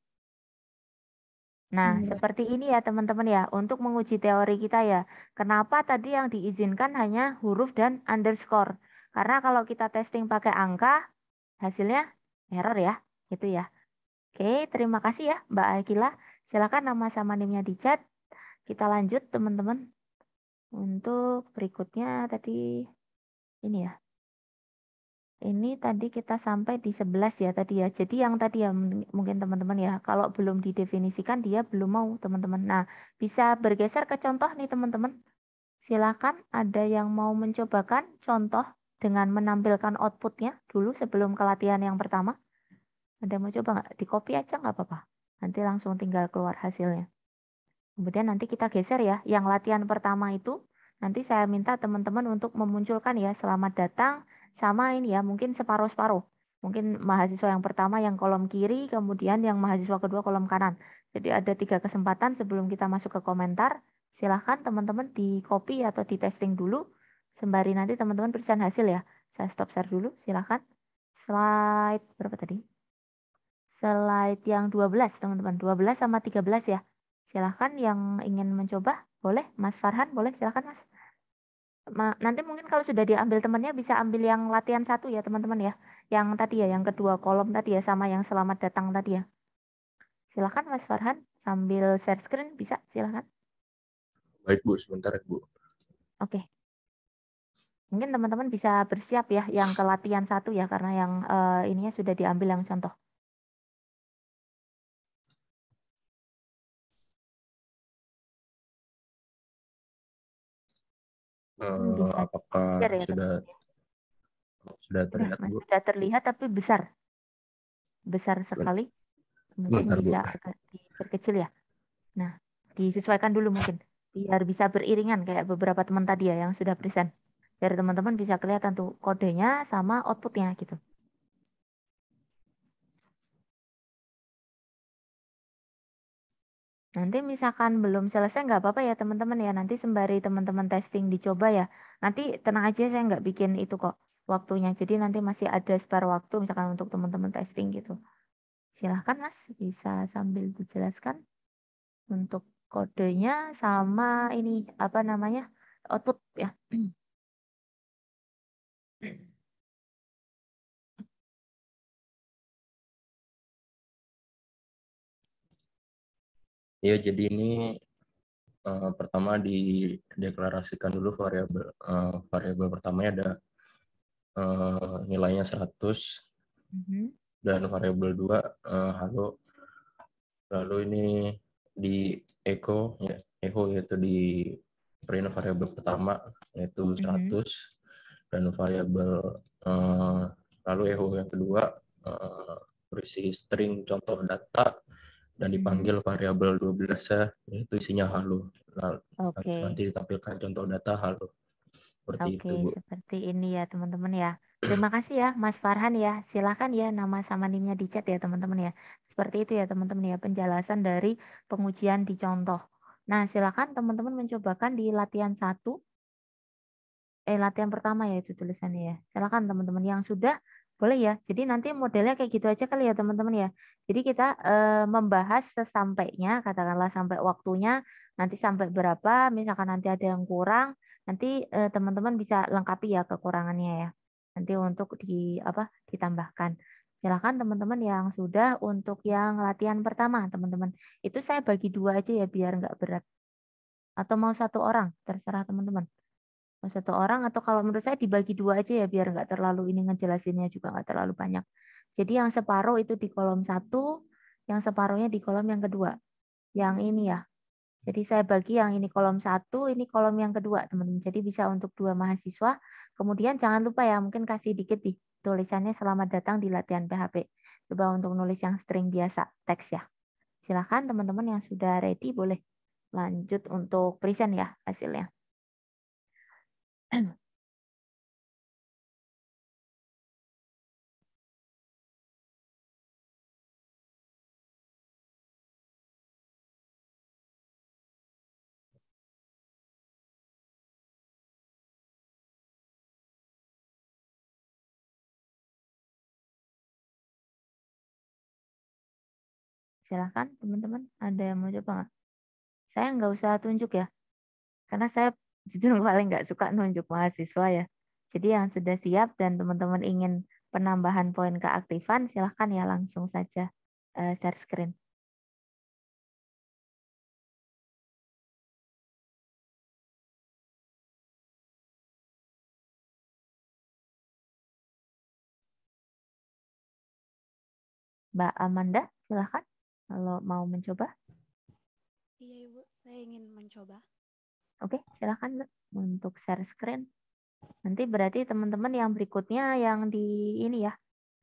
Nah, seperti ini ya teman-teman ya, untuk menguji teori kita ya. Kenapa tadi yang diizinkan hanya huruf dan underscore? Karena kalau kita testing pakai angka, hasilnya error ya, gitu ya. Oke, terima kasih ya Mbak Akila. Silakan nama sama nimnya di chat. Kita lanjut teman-teman. Untuk berikutnya tadi ini ya. Ini tadi kita sampai di 11 ya tadi ya. Jadi yang tadi ya mungkin teman-teman ya, kalau belum didefinisikan dia belum mau teman-teman. Nah, bisa bergeser ke contoh nih teman-teman. Silakan ada yang mau mencobakan contoh dengan menampilkan outputnya dulu sebelum ke latihan yang pertama. Ada yang mau coba nggak? Di copy aja nggak apa-apa. Nanti langsung tinggal keluar hasilnya. Kemudian nanti kita geser ya. Yang latihan pertama itu nanti saya minta teman-teman untuk memunculkan ya selamat datang sama ini ya mungkin separuh-separuh. Mungkin mahasiswa yang pertama yang kolom kiri, kemudian yang mahasiswa kedua kolom kanan. Jadi ada 3 kesempatan sebelum kita masuk ke komentar. Silahkan teman-teman di copy atau di testing dulu. Sembari nanti teman-teman present hasil ya. Saya stop share dulu, silahkan. Slide berapa tadi? Slide yang 12 teman-teman. 12 sama 13 ya. Silahkan yang ingin mencoba. Boleh, Mas Farhan, boleh silahkan Mas. Nanti mungkin kalau sudah diambil temannya bisa ambil yang latihan 1 ya teman-teman ya. Yang tadi ya, yang kedua kolom tadi ya, sama yang selamat datang tadi ya. Silahkan Mas Farhan, sambil share screen bisa, silahkan. Baik Bu, sebentar ya Bu. Oke. Mungkin teman-teman bisa bersiap ya yang ke latihan 1 ya, karena yang ininya sudah diambil yang contoh. Bisa Apakah share ya, sudah terlihat Bu? sudah terlihat tapi besar. Besar sekali. Mungkin Bentar, Bu. bisa agak diperkecil ya. Nah, disesuaikan dulu mungkin. Biar bisa beriringan kayak beberapa teman tadi ya yang sudah present. Biar teman-teman bisa kelihatan tuh kodenya sama outputnya gitu. Nanti misalkan belum selesai nggak apa-apa ya teman-teman ya. Nanti sembari teman-teman testing dicoba ya. Nanti tenang aja saya nggak bikin itu kok waktunya. Jadi nanti masih ada spare waktu misalkan untuk teman-teman testing gitu. Silahkan Mas, bisa sambil dijelaskan untuk kodenya sama ini apa namanya output ya. Ya, jadi ini pertama dideklarasikan dulu variabel pertamanya ada nilainya 100 dan variabel 2 halo. Lalu ini di echo yaitu di print variabel pertama yaitu 100 dan variabel lalu echo yang kedua berisi string contoh data dan dipanggil variabel 12 ya, yaitu isinya halo. Nanti ditampilkan contoh data halo. Seperti itu, Bu. Seperti ini ya teman-teman ya. Terima kasih ya Mas Farhan ya. Silakan ya nama sama NIM-nya di chat ya teman-teman ya. Seperti itu ya teman-teman ya penjelasan dari pengujian di contoh. Nah, silakan teman-teman mencobakan di latihan 1. Latihan pertama ya itu tulisannya ya. Silakan teman-teman yang sudah boleh ya. Jadi nanti modelnya kayak gitu aja kali ya teman-teman ya. Jadi kita membahas sesampainya, katakanlah sampai waktunya, nanti sampai berapa, misalkan nanti ada yang kurang, nanti teman-teman bisa lengkapi ya kekurangannya ya. Nanti untuk ditambahkan. Silakan teman-teman yang sudah untuk yang latihan pertama teman-teman. Itu saya bagi 2 aja ya biar nggak berat. Atau mau 1 orang, terserah teman-teman. 1 orang atau kalau menurut saya dibagi 2 aja ya biar nggak terlalu ini ngejelasinnya juga nggak terlalu banyak. Jadi yang separuh itu di kolom 1, yang separuhnya di kolom yang kedua. Yang ini ya. Jadi saya bagi yang ini kolom 1, ini kolom yang kedua teman-teman. Jadi bisa untuk 2 mahasiswa. Kemudian jangan lupa ya mungkin kasih dikit di tulisannya selamat datang di latihan PHP. Coba untuk nulis yang string biasa teks ya. Silakan teman-teman yang sudah ready boleh lanjut untuk present ya hasilnya. Silakan teman-teman, ada yang mau coba nggak? Saya nggak usah tunjuk ya, karena saya jujur paling nggak suka nunjuk mahasiswa ya. Jadi yang sudah siap dan teman-teman ingin penambahan poin keaktifan, silahkan ya langsung saja share screen. Mbak Amanda, silahkan kalau mau mencoba. Iya Ibu, saya ingin mencoba. Oke, silahkan Mbak untuk share screen. Nanti berarti teman-teman yang berikutnya yang di ini ya,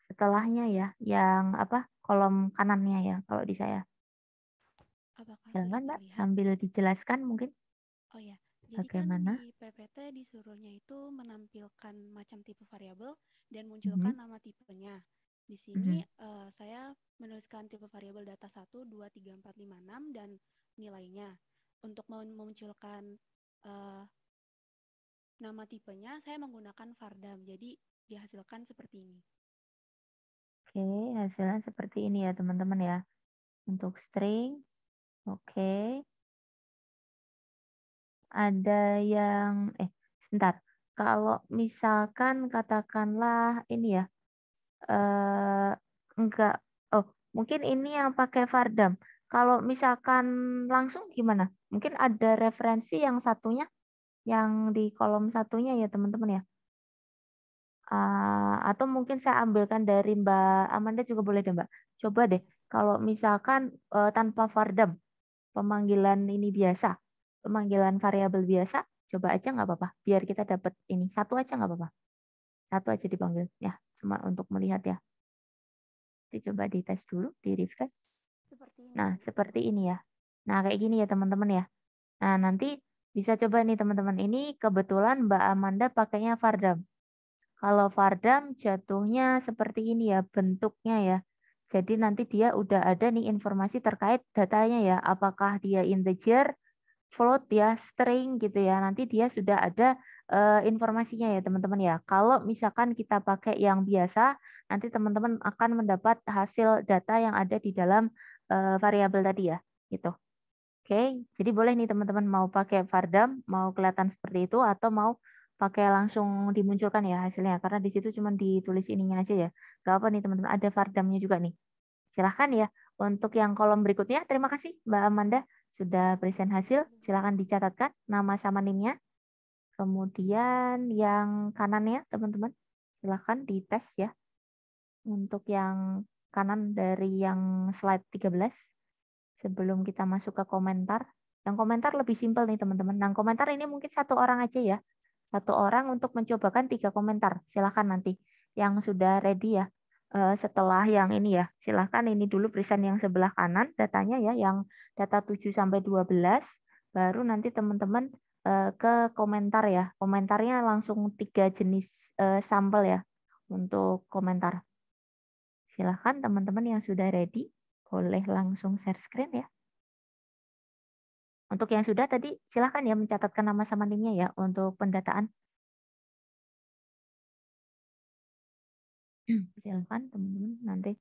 setelahnya ya, yang kolom kanannya ya kalau di saya. Apakah Silakan sudah Mbak, terlihat? sambil dijelaskan mungkin. Oh ya, jadi Bagaimana? kan di PPT disuruhnya itu menampilkan macam tipe variabel dan munculkan nama tipenya. Di sini saya menuliskan tipe variabel data 1, 2, 3, 4, 5, 6 dan nilainya. Untuk memunculkan nama tipenya, saya menggunakan vardam. Jadi dihasilkan seperti ini. Oke, hasilnya seperti ini ya teman-teman ya. Untuk string, oke. Ada yang, sebentar. Kalau misalkan katakanlah ini ya, enggak, mungkin ini yang pakai vardam. Kalau misalkan langsung gimana? Mungkin ada referensi yang satunya, yang di kolom satunya ya teman-teman ya. Atau mungkin saya ambilkan dari Mbak Amanda juga boleh deh Mbak. Coba deh, kalau misalkan tanpa vardam, pemanggilan ini biasa, pemanggilan variabel biasa, coba aja nggak apa-apa. Biar kita dapat ini, satu aja nggak apa-apa. Satu aja dipanggil, ya, cuma untuk melihat ya. Coba dites dulu, di refresh. Nah, seperti ini ya. Nah, kayak gini ya teman-teman ya. Nah, nanti bisa coba nih teman-teman. Ini kebetulan Mbak Amanda pakainya vardam. Kalau vardam jatuhnya seperti ini ya bentuknya ya. Jadi nanti dia udah ada nih informasi terkait datanya ya. Apakah dia integer, float ya, string gitu ya. Nanti dia sudah ada informasinya ya teman-teman ya. Kalau misalkan kita pakai yang biasa, nanti teman-teman akan mendapat hasil data yang ada di dalam variabel tadi ya. Gitu. Oke, jadi boleh nih teman-teman mau pakai vardam, mau kelihatan seperti itu, atau mau pakai langsung dimunculkan ya hasilnya. Karena di situ cuma ditulis ininya aja ya. Gak apa nih teman-teman, ada vardamnya juga nih. Silahkan ya. Untuk yang kolom berikutnya, terima kasih Mbak Amanda sudah present hasil. Silahkan dicatatkan nama sama NIM-nya. Kemudian yang kanannya teman-teman, silahkan dites ya. Untuk yang kanan dari yang slide 13. Sebelum kita masuk ke komentar. Yang komentar lebih simpel nih teman-teman. Nah, komentar ini mungkin satu orang aja ya. Satu orang untuk mencobakan 3 komentar. Silahkan nanti yang sudah ready ya. Setelah yang ini ya, silahkan ini dulu present yang sebelah kanan datanya ya, yang data 7 sampai 12. Baru nanti teman-teman ke komentar ya. Komentarnya langsung 3 jenis sampel ya untuk komentar. Silahkan teman-teman yang sudah ready. Boleh langsung share screen ya. Untuk yang sudah tadi silahkan ya mencatatkan nama sama NIM-nya ya untuk pendataan. Silahkan teman-teman nanti.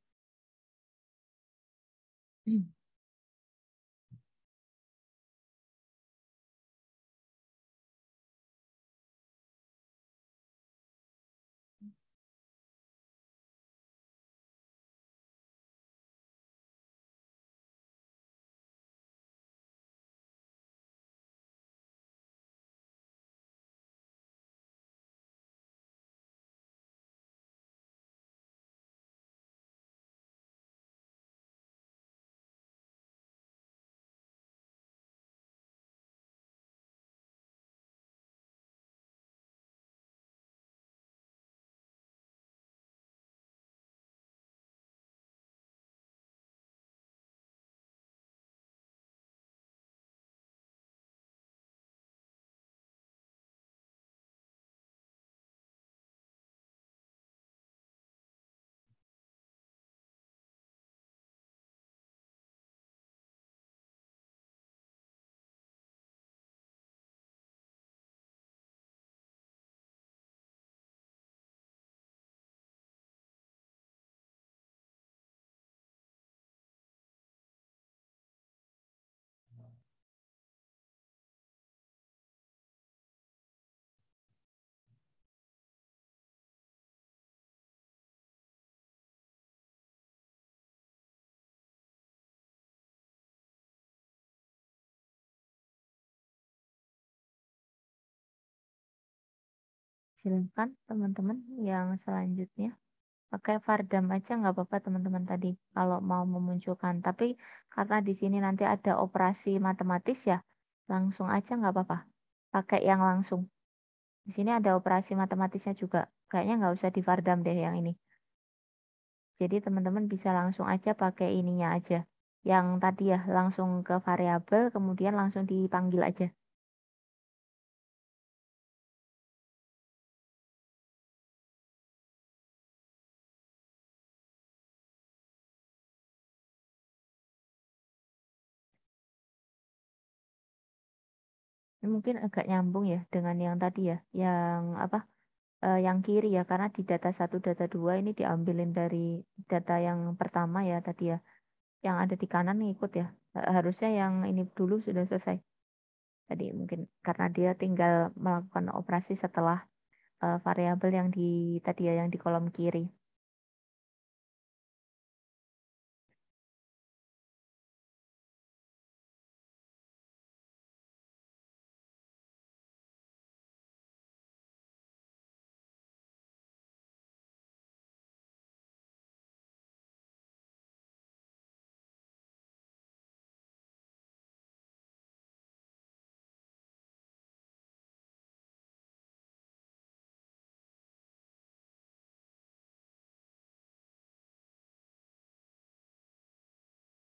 Silakan teman-teman yang selanjutnya. Pakai vardam aja nggak apa-apa teman-teman tadi kalau mau memunculkan. Tapi karena di sini nanti ada operasi matematis ya, langsung aja nggak apa-apa. Pakai yang langsung. Di sini ada operasi matematisnya juga. Kayaknya nggak usah di vardam deh yang ini. Jadi teman-teman bisa langsung aja pakai ininya aja. Yang tadi ya, langsung ke variabel, kemudian langsung dipanggil aja. Ini mungkin agak nyambung ya dengan yang tadi ya, yang apa? Yang kiri ya, karena di data 1, data 2 ini diambilin dari data yang pertama ya tadi ya. Yang ada di kanan ikut ya. Harusnya yang ini dulu sudah selesai. Tadi mungkin karena dia tinggal melakukan operasi setelah variabel yang di tadi ya yang di kolom kiri.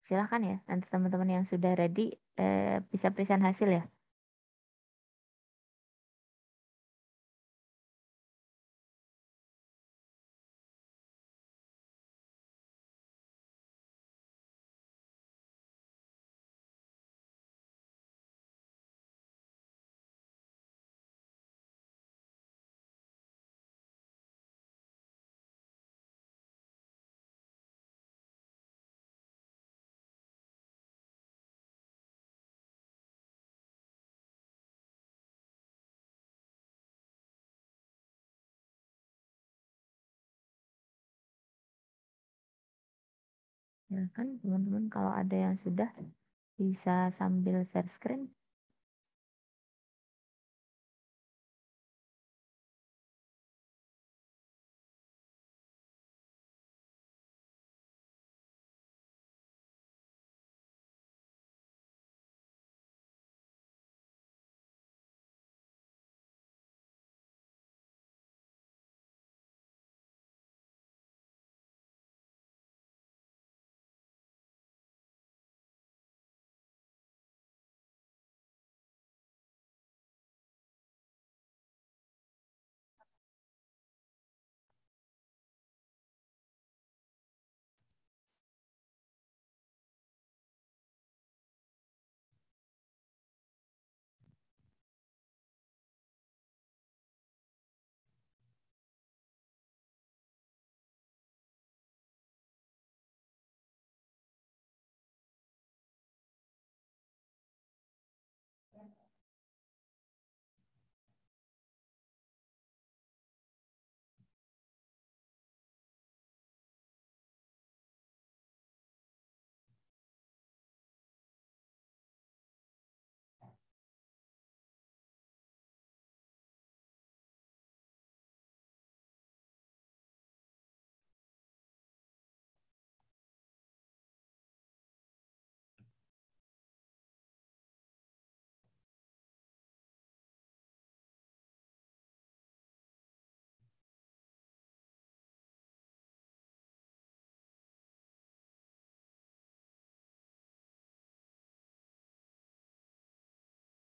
Silahkan ya, nanti teman-teman yang sudah ready bisa present hasil ya. Ya kan teman-teman kalau ada yang sudah bisa sambil share screen.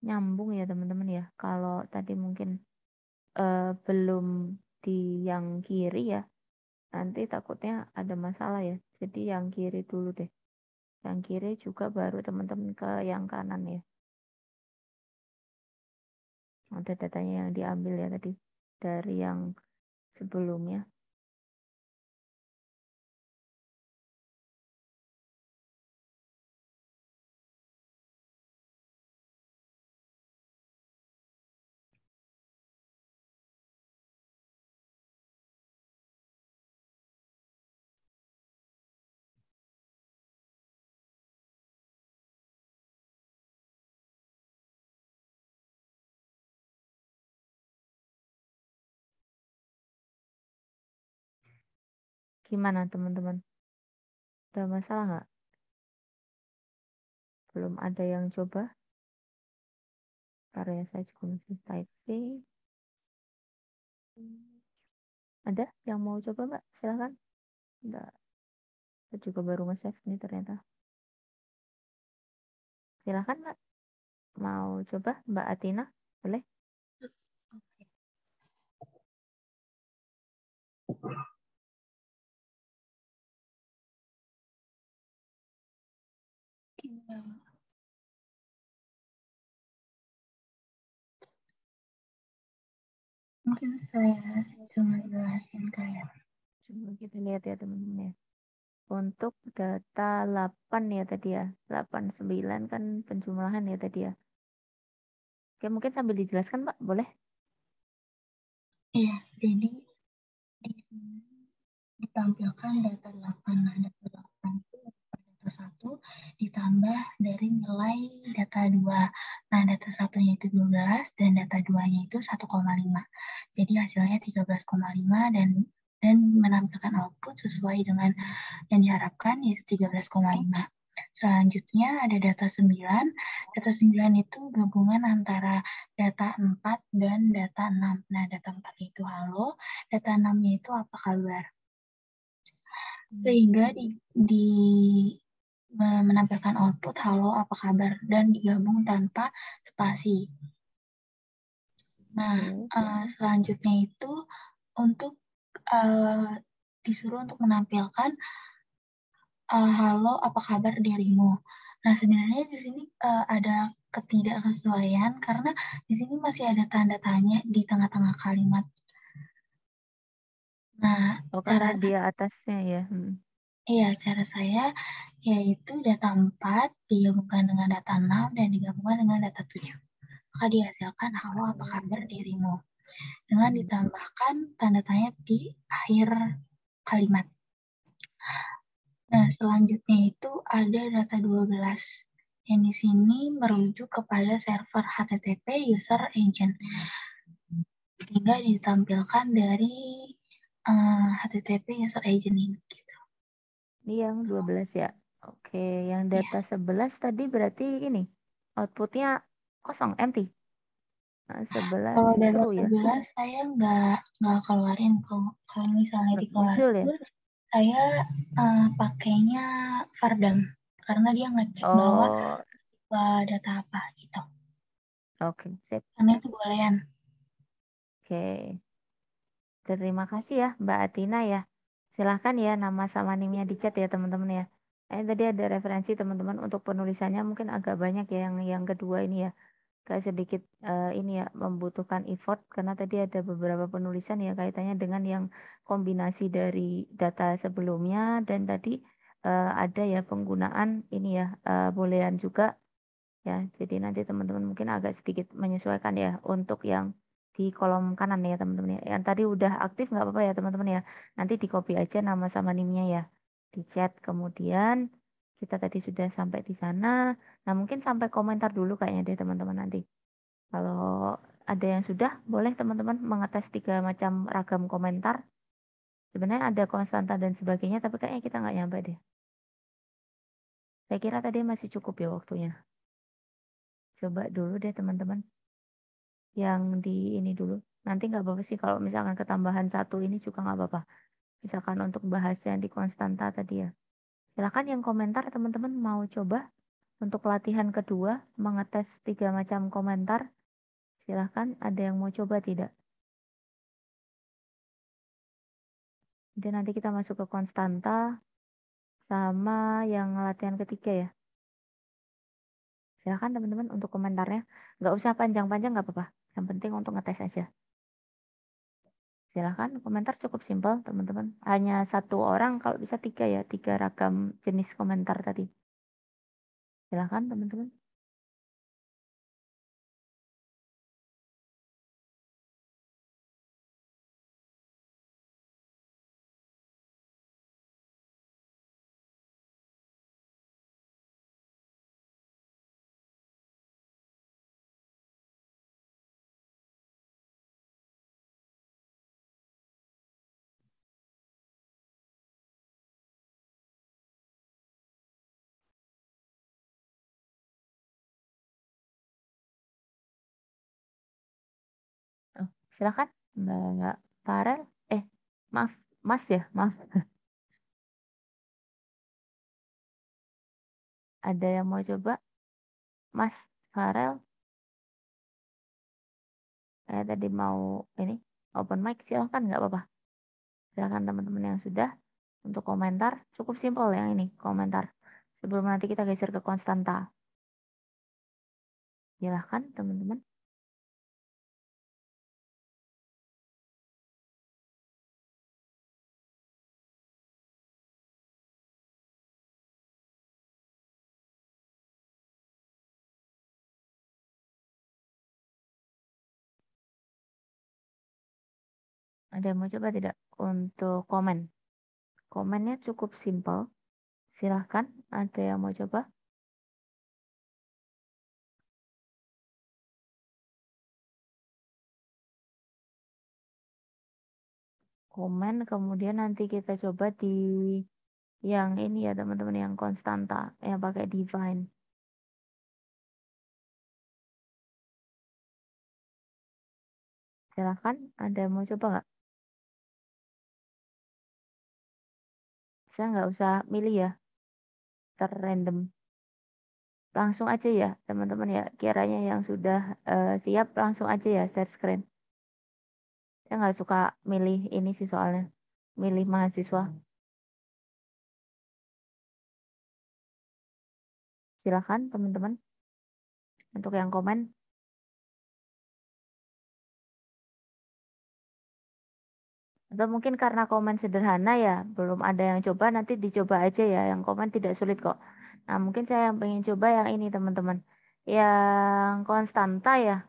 Nyambung ya teman-teman ya. Kalau tadi mungkin belum di yang kiri ya, nanti takutnya ada masalah ya. Jadi yang kiri dulu deh. Yang kiri juga baru teman-teman ke yang kanan ya. Ada datanya yang diambil ya tadi dari yang sebelumnya. Gimana teman-teman? Ada masalah nggak? Belum ada yang coba? Karya saya juga masih typing. Ada yang mau coba Mbak? Silahkan. Enggak. Saya juga baru nge-save nih ternyata. Silahkan Mbak. Mau coba Mbak Atina? Boleh? Mungkin saya cuma jelasin kayak. Coba kita lihat ya teman-teman ya. Untuk data 8 ya tadi ya. 89 kan penjumlahan ya tadi ya. Oke, mungkin sambil dijelaskan Pak, boleh? Iya, jadi di sini ditampilkan data 8. Nah, data 8 itu data 1 ditambah dari nilai data 2. Nah, data 1-nya itu 12 dan data 2-nya itu 1,5. Jadi hasilnya 13,5 dan menampilkan output sesuai dengan yang diharapkan yaitu 13,5. Selanjutnya ada data 9. Data 9 itu gabungan antara data 4 dan data 6. Nah, data 4 itu halo, data 6-nya itu apa kabar. Sehingga menampilkan output halo apa kabar dan digabung tanpa spasi. Nah, selanjutnya itu untuk disuruh untuk menampilkan halo, apa kabar dirimu? Nah, sebenarnya di sini ada ketidaksesuaian karena di sini masih ada tanda tanya di tengah-tengah kalimat. Nah, karena dia atasnya ya. Iya, cara saya yaitu data 4 digabungkan dengan data 6 dan digabungkan dengan data 7. Maka dihasilkan halo, apa kabar dirimu? Dengan ditambahkan tanda tanya di akhir kalimat. Nah, selanjutnya itu ada data 12 yang di sini merujuk kepada server HTTP user agent. Sehingga ditampilkan dari HTTP user agent ini. Gitu. Ini yang 12 ya. Oke, yang data 11 tadi berarti ini outputnya kosong, empty. Nah, 11 kalau data true 11 ya. saya nggak keluarin. Kalau misalnya dikeluarin, ya? saya pakainya Vardam karena dia ngecek bahwa data apa gitu. Oke, sip. Karena itu bolehan. Oke. Terima kasih ya Mbak Atina ya. Silahkan ya nama sama nimnya di chat ya teman-teman ya. Tadi ada referensi teman-teman untuk penulisannya mungkin agak banyak ya yang kedua ini ya. Kayak sedikit ini ya membutuhkan effort karena tadi ada beberapa penulisan ya kaitannya dengan yang kombinasi dari data sebelumnya dan tadi ada ya penggunaan ini ya boolean juga ya. Jadi nanti teman-teman mungkin agak sedikit menyesuaikan ya untuk yang di kolom kanan ya teman-teman ya. Yang tadi udah aktif nggak apa-apa ya teman-teman ya. Nanti di copy aja nama sama nimnya ya di chat. Kemudian kita tadi sudah sampai di sana. Nah mungkin sampai komentar dulu kayaknya deh teman-teman nanti. Kalau ada yang sudah, boleh teman-teman mengetes 3 macam ragam komentar. Sebenarnya ada konstanta dan sebagainya, tapi kayaknya kita nggak nyampe deh. Saya kira tadi masih cukup ya waktunya. Coba dulu deh teman-teman. Yang di ini dulu. Nanti nggak apa-apa sih kalau misalkan ketambahan 1 ini juga nggak apa-apa. Misalkan untuk bahas yang di konstanta tadi ya. Silakan yang komentar teman-teman mau coba untuk latihan kedua mengetes 3 macam komentar. Silahkan ada yang mau coba tidak? Jadi nanti kita masuk ke konstanta sama yang latihan ketiga ya. Silahkan teman-teman untuk komentarnya. Nggak usah panjang-panjang nggak apa-apa. Yang penting untuk ngetes aja. Silahkan komentar cukup simpel teman-teman. Hanya 1 orang kalau bisa 3 ya. 3 ragam jenis komentar tadi. Silahkan teman-teman. Oh, silahkan Mbak Farel. Maaf. Mas ya, maaf. Ada yang mau coba? Mas Farel. Tadi mau ini open mic silahkan nggak apa-apa. Silahkan teman-teman yang sudah untuk komentar cukup simpel yang ini komentar. Sebelum nanti kita geser ke konstanta. Silahkan teman-teman. Ada yang mau coba tidak untuk komen? Komennya cukup simpel. Silahkan, ada yang mau coba? Komen, kemudian nanti kita coba di yang ini ya teman-teman, yang konstanta, yang pakai divine. Silahkan, ada yang mau coba nggak? Saya nggak usah milih ya, terrandom. Langsung aja ya teman-teman ya, kiranya yang sudah siap langsung aja ya share screen. Saya nggak suka milih ini sih soalnya, milih mahasiswa. Silahkan teman-teman untuk yang komen. Atau mungkin karena komen sederhana ya, belum ada yang coba, nanti dicoba aja ya, yang komen tidak sulit kok. Nah mungkin saya yang pengen coba yang ini teman-teman, yang konstanta ya.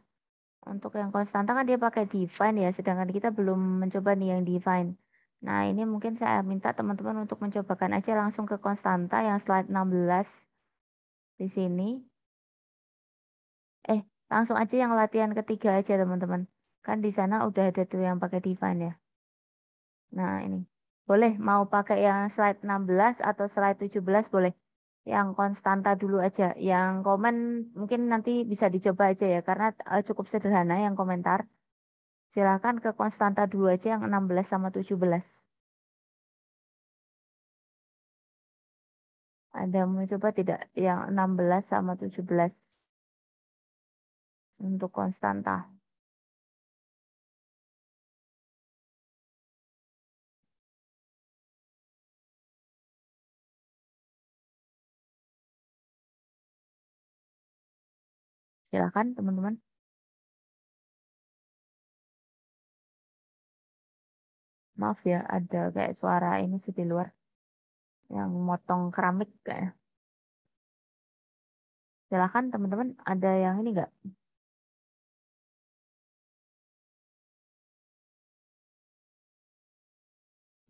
Untuk yang konstanta kan dia pakai divine ya, sedangkan kita belum mencoba nih yang divine. Nah ini mungkin saya minta teman-teman untuk mencobakan aja langsung ke konstanta yang slide 16 di sini. Langsung aja yang latihan ketiga aja teman-teman. Kan di sana udah ada tuh yang pakai divine ya. Nah ini. Boleh mau pakai yang slide 16 atau slide 17 boleh. Yang konstanta dulu aja. Yang komen mungkin nanti bisa dicoba aja ya. Karena cukup sederhana yang komentar. Silakan ke konstanta dulu aja yang 16 sama 17. Ada mau coba tidak yang 16 sama 17 untuk konstanta? Silakan teman-teman. Maaf ya, ada kayak suara ini sih di luar. Yang motong keramik kayaknya. Silakan teman-teman, ada yang ini enggak?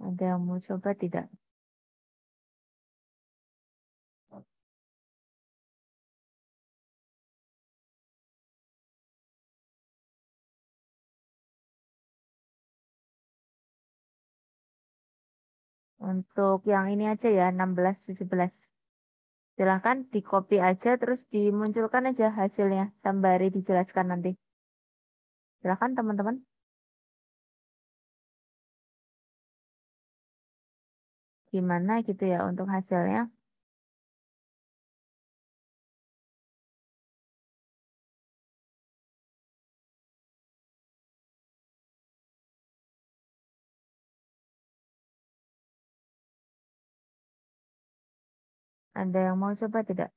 Ada yang mau coba tidak? Untuk yang ini aja ya, 16, 17. Silahkan di copy aja, terus dimunculkan aja hasilnya. Sembari dijelaskan nanti. Silahkan teman-teman. Gimana gitu ya untuk hasilnya. Ada yang mau coba tidak?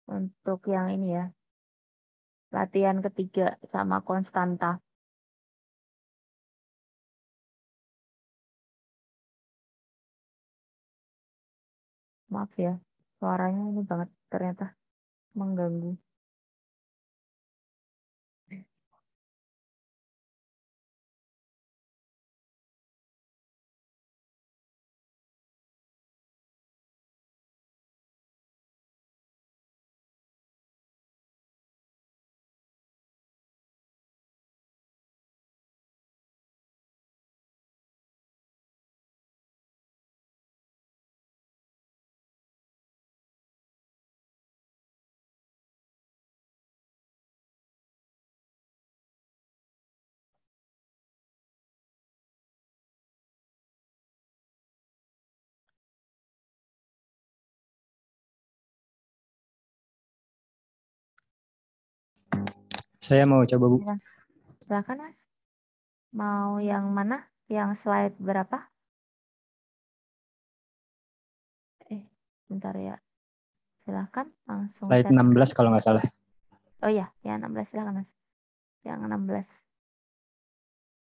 Untuk yang ini ya. Latihan ketiga sama konstanta. Maaf ya, suaranya ini banget ternyata mengganggu. Saya mau coba, Bu. Ya, silakan Mas. Mau yang mana? Yang slide berapa? Bentar ya. Silakan langsung Slide share 16 screen. kalau nggak salah. Oh iya, yang 16 silakan Mas. Yang 16.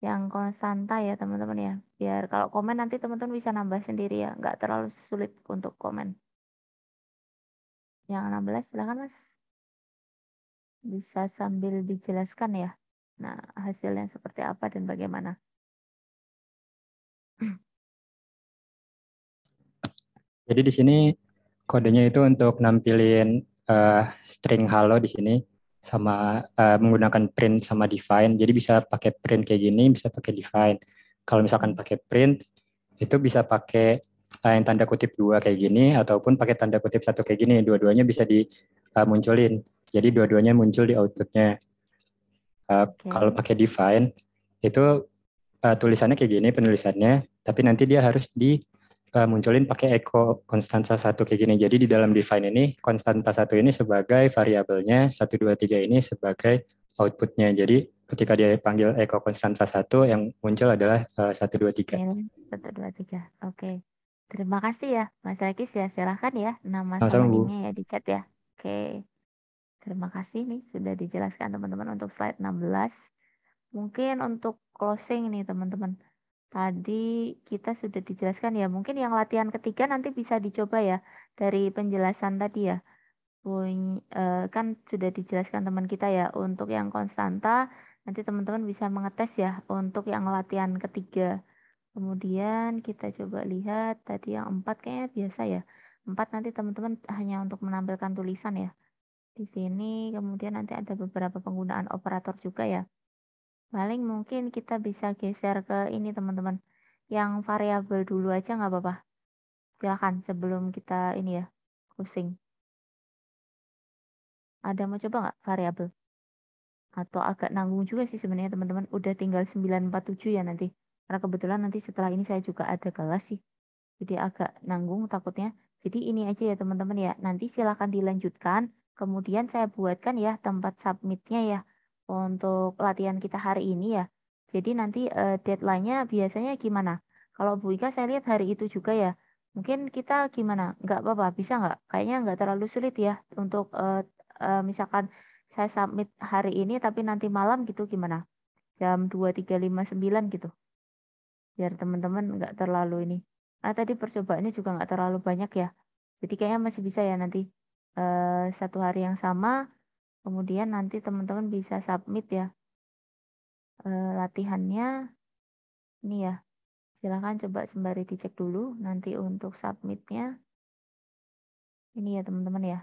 Yang konstanta ya teman-teman ya. Biar kalau komen nanti teman-teman bisa nambah sendiri ya, nggak terlalu sulit untuk komen. Yang 16 silakan Mas. Bisa sambil dijelaskan ya. Nah, hasilnya seperti apa dan bagaimana? Jadi di sini kodenya itu untuk nampilin string halo di sini sama menggunakan print sama define. Jadi bisa pakai print kayak gini, bisa pakai define. Kalau misalkan pakai print itu bisa pakai yang tanda kutip 2 kayak gini ataupun pakai tanda kutip 1 kayak gini. Dua-duanya bisa dimunculin. Jadi dua-duanya muncul di outputnya. Kalau pakai define itu tulisannya kayak gini penulisannya, tapi nanti dia harus munculin pakai echo konstanta 1 kayak gini. Jadi di dalam define ini konstanta 1 ini sebagai variabelnya, 1, 2, 3 ini sebagai outputnya. Jadi ketika dia panggil echo konstanta 1 yang muncul adalah 1, 2, 3. 1, 2, 3. Oke. Terima kasih ya Mas Rekis ya. Silahkan ya nama Sama-sama, sama Bu. nimnya ya di chat ya. Oke. Terima kasih nih sudah dijelaskan teman-teman untuk slide 16. Mungkin untuk closing nih teman-teman. Tadi kita sudah dijelaskan ya, mungkin yang latihan ketiga nanti bisa dicoba ya dari penjelasan tadi ya. Kan sudah dijelaskan teman kita ya untuk yang konstanta, nanti teman-teman bisa mengetes ya untuk yang latihan ketiga. Kemudian kita coba lihat tadi yang 4 kayaknya biasa ya. 4 nanti teman-teman hanya untuk menampilkan tulisan ya. Di sini kemudian nanti ada beberapa penggunaan operator juga ya. Paling mungkin kita bisa geser ke ini teman-teman. Yang variabel dulu aja nggak apa-apa. Silakan sebelum kita ini ya, pusing. Ada mau coba nggak variabel? Atau agak nanggung juga sih sebenarnya teman-teman. Udah tinggal 947 ya nanti. Karena kebetulan nanti setelah ini saya juga ada kelas sih. Jadi agak nanggung takutnya. Jadi ini aja ya teman-teman ya. Nanti silakan dilanjutkan. Kemudian saya buatkan ya tempat submitnya ya. Untuk latihan kita hari ini ya. Jadi nanti deadline-nya biasanya gimana? Kalau Bu Ika saya lihat hari itu juga ya. Mungkin kita gimana? Nggak apa-apa, bisa nggak? Kayaknya nggak terlalu sulit ya. Untuk misalkan saya submit hari ini tapi nanti malam gitu gimana? Jam 23.59 gitu. Biar teman-teman nggak terlalu ini. Tadi percobaannya juga nggak terlalu banyak ya. Jadi kayaknya masih bisa ya nanti satu hari yang sama. Kemudian nanti teman-teman bisa submit ya latihannya. Ini ya. Silahkan coba sembari dicek dulu nanti untuk submitnya. Ini ya teman-teman ya.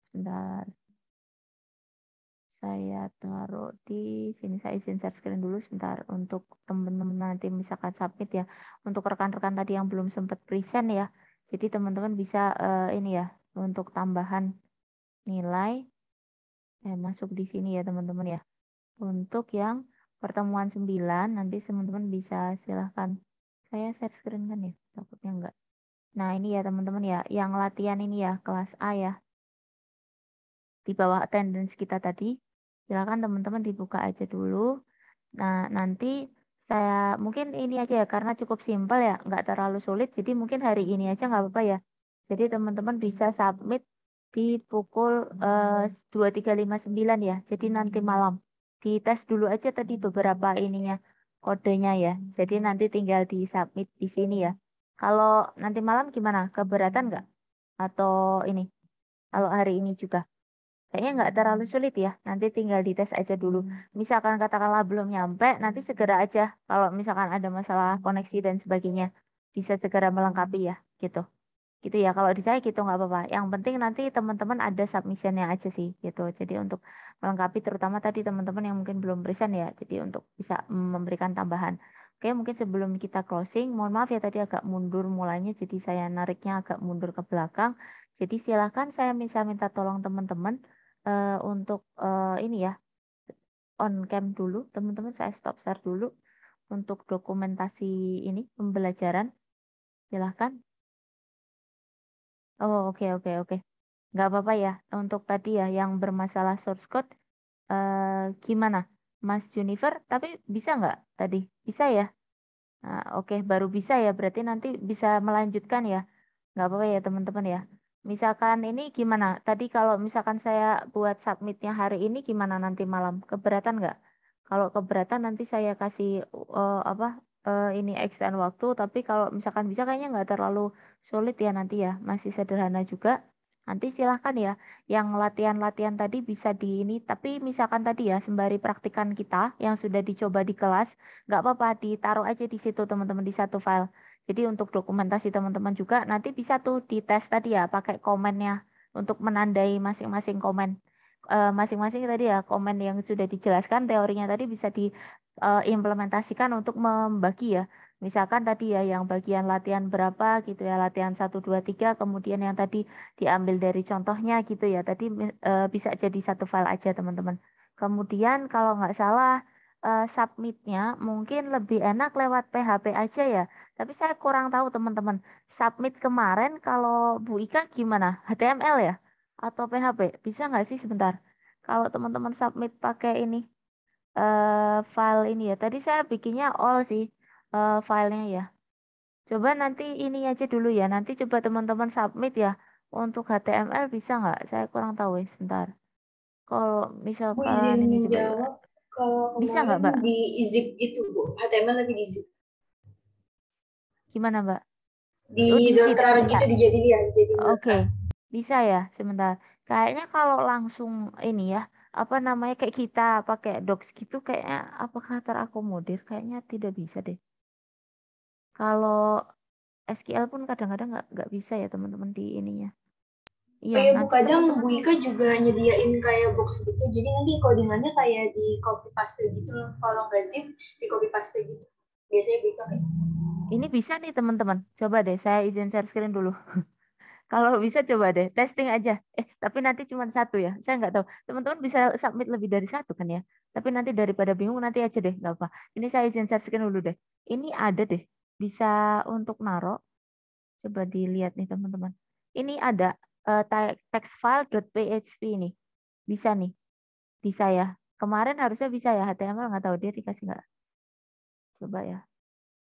Sebentar. Saya taruh di sini, saya izin share screen dulu sebentar untuk teman-teman nanti misalkan submit ya. Untuk rekan-rekan tadi yang belum sempat present ya. Jadi teman-teman bisa ini ya untuk tambahan nilai masuk di sini ya teman-teman ya. Untuk yang pertemuan 9 nanti teman-teman bisa silahkan. Saya share screen kan ya, takutnya enggak. Nah ini ya teman-teman ya, yang latihan ini ya kelas A ya. Di bawah attendance kita tadi. Silakan teman-teman dibuka aja dulu. Nah, nanti saya mungkin ini aja ya, karena cukup simpel ya, nggak terlalu sulit. Jadi mungkin hari ini aja nggak apa-apa ya. Jadi teman-teman bisa submit di pukul 23.59 ya. Jadi nanti malam. Dites dulu aja tadi beberapa ininya, kodenya ya. Jadi nanti tinggal di submit di sini ya. Kalau nanti malam gimana? Keberatan nggak? Atau ini? Kalau hari ini juga? Kayaknya nggak terlalu sulit ya. Nanti tinggal dites aja dulu. Misalkan katakanlah belum nyampe, nanti segera aja. Kalau misalkan ada masalah koneksi dan sebagainya, bisa segera melengkapi ya, gitu. Gitu ya. Kalau di saya gitu nggak apa-apa. Yang penting nanti teman-teman ada submissionnya aja sih, gitu. Jadi untuk melengkapi, terutama tadi teman-teman yang mungkin belum present ya. Jadi untuk bisa memberikan tambahan. Oke, mungkin sebelum kita closing, mohon maaf ya tadi agak mundur mulainya. Jadi saya nariknya agak mundur ke belakang. Jadi silakan saya bisa minta tolong teman-teman untuk ini ya on cam dulu teman-teman, saya stop share dulu untuk dokumentasi ini pembelajaran, silahkan. Oh oke oke oke, nggak apa-apa ya untuk tadi ya yang bermasalah source code gimana Mas Junifer, tapi bisa nggak tadi bisa ya? Nah, oke baru bisa ya, berarti nanti bisa melanjutkan ya, nggak apa-apa ya teman-teman ya. Misalkan ini gimana? Tadi kalau misalkan saya buat submitnya hari ini gimana nanti malam? Keberatan nggak? Kalau keberatan nanti saya kasih apa ini extend waktu, tapi kalau misalkan bisa kayaknya nggak terlalu sulit ya nanti ya, masih sederhana juga. Nanti silahkan ya, yang latihan-latihan tadi bisa di ini, tapi misalkan tadi ya sembari praktikan kita yang sudah dicoba di kelas, nggak apa-apa ditaruh aja di situ teman-teman di satu file. Jadi untuk dokumentasi teman-teman juga nanti bisa tuh dites tadi ya pakai komennya untuk menandai masing-masing komen. Masing-masing tadi ya komen yang sudah dijelaskan teorinya tadi bisa diimplementasikan untuk membagi ya. Misalkan tadi ya yang bagian latihan berapa gitu ya, latihan 1, 2, 3, kemudian yang tadi diambil dari contohnya gitu ya. Tadi bisa jadi satu file aja teman-teman. Kemudian kalau nggak salah submitnya mungkin lebih enak lewat PHP aja ya. Tapi saya kurang tahu teman-teman. Submit kemarin kalau Bu Ika gimana? HTML ya? Atau PHP? Bisa nggak sih sebentar? Kalau teman-teman submit pakai ini file ini ya. Tadi saya bikinnya all sih filenya ya. Coba nanti ini aja dulu ya. Nanti coba teman-teman submit ya. Untuk HTML bisa nggak? Saya kurang tahu ya. Sebentar. Kalau Bu misalkan izin ini coba. menjawab, kalau Bisa nggak, kemarin Mbak? di zip itu Bu, HTML lagi di zip. Gimana, Mbak? Di Oh, di zip Docker bisa. gitu dijadiin ya, jadi Oke. Docker. Bisa ya, sebentar. Kayaknya kalau langsung ini ya, apa namanya kayak kita pakai docs gitu kayaknya apakah terakomodir? Kayaknya tidak bisa deh. Kalau SQL pun kadang-kadang nggak bisa ya teman-teman di ininya. Oh Iya, iya Bu, nanti kadang teman-teman Bu Ika juga nyediain kayak box gitu, jadi nanti codingannya kayak di copy paste gitu loh. Kalau nggak zip, di copy paste gitu. Biasanya Bu Ika kayak gitu. ini bisa nih teman-teman. Coba deh saya izin share screen dulu. Kalau bisa coba deh testing aja. Tapi nanti cuma satu ya. Saya nggak tahu. Teman-teman bisa submit lebih dari satu kan ya. Tapi nanti daripada bingung nanti aja deh, nggak apa. Ini saya izin share screen dulu deh. Ini ada deh. Bisa untuk naro. Coba dilihat nih teman-teman. Ini ada textfile.php ini. Bisa nih. Bisa ya. Kemarin harusnya bisa ya HTML nggak tahu dia dikasih nggak. Coba ya.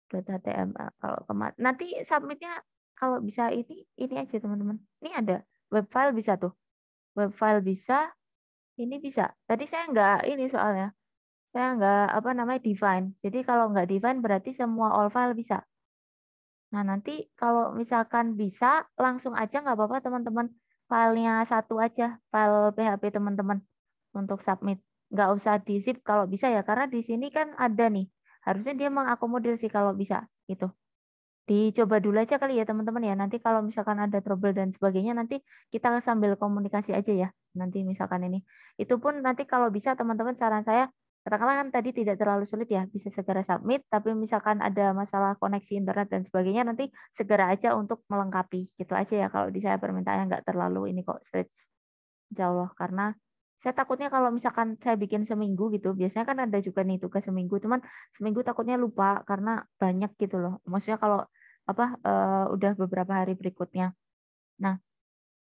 .html kalau kemarin. Nanti submitnya kalau bisa ini aja teman-teman. Ini ada web file bisa tuh. Web file bisa. Ini bisa. Tadi saya nggak ini soalnya. Saya nggak apa namanya define. Jadi kalau nggak define berarti semua all file bisa. Nah, nanti kalau misalkan bisa, langsung aja nggak apa-apa teman-teman. Filenya satu aja, file PHP teman-teman untuk submit. Nggak usah di zip kalau bisa ya, karena di sini kan ada nih. Harusnya dia mengakomodir sih kalau bisa. Gitu. Dicoba dulu aja kali ya teman-teman ya. Nanti kalau misalkan ada trouble dan sebagainya, nanti kita sambil komunikasi aja ya. Nanti misalkan ini. Itu pun nanti kalau bisa teman-teman saran saya, katakanlah kan tadi tidak terlalu sulit ya, bisa segera submit. Tapi misalkan ada masalah koneksi internet dan sebagainya, nanti segera aja untuk melengkapi. Gitu aja ya kalau di saya permintaannya nggak terlalu ini kok stretch. Insya Allah. Karena saya takutnya kalau misalkan saya bikin seminggu gitu, biasanya kan ada juga nih tugas seminggu, cuman seminggu takutnya lupa karena banyak gitu loh. Maksudnya kalau apa udah beberapa hari berikutnya. Nah,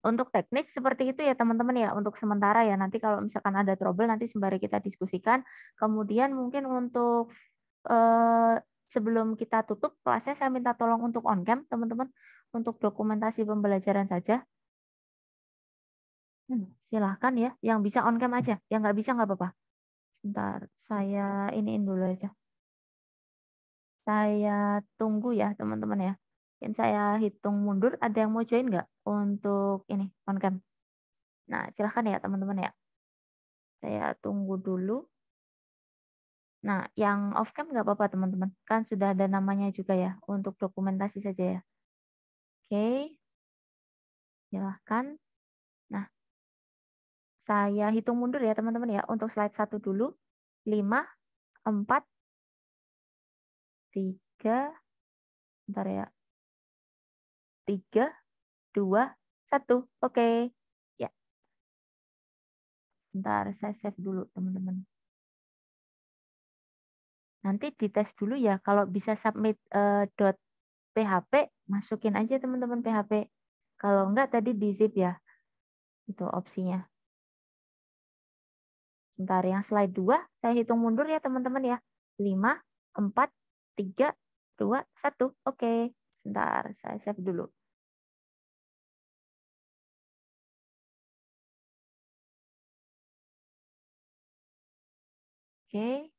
untuk teknis seperti itu ya teman-teman ya untuk sementara ya. Nanti kalau misalkan ada trouble nanti sembari kita diskusikan. Kemudian mungkin untuk sebelum kita tutup kelasnya saya minta tolong untuk on cam teman-teman untuk dokumentasi pembelajaran saja. Silahkan ya, yang bisa on cam aja, yang nggak bisa nggak apa-apa. Sebentar, saya iniin dulu aja. Saya tunggu ya teman-teman ya. Mungkin saya hitung mundur, ada yang mau join nggak untuk ini on cam? Nah, silahkan ya teman-teman ya. Saya tunggu dulu. Nah, yang off cam nggak apa-apa teman-teman. Kan sudah ada namanya juga ya, untuk dokumentasi saja ya. Oke, silahkan. Nah, saya hitung mundur ya teman-teman ya. Untuk slide 1 dulu. 5, 4, 3, bentar ya. 3, 2, 1. Oke. Ya, bentar saya save dulu teman-teman. Nanti dites dulu ya. Kalau bisa submit .php, masukin aja teman-teman PHP. Kalau enggak tadi di zip ya. Itu opsinya. Bentar yang slide 2, saya hitung mundur ya teman-teman ya. 5, 4, 3, 2, 1. Oke. Sebentar, saya save dulu. Oke.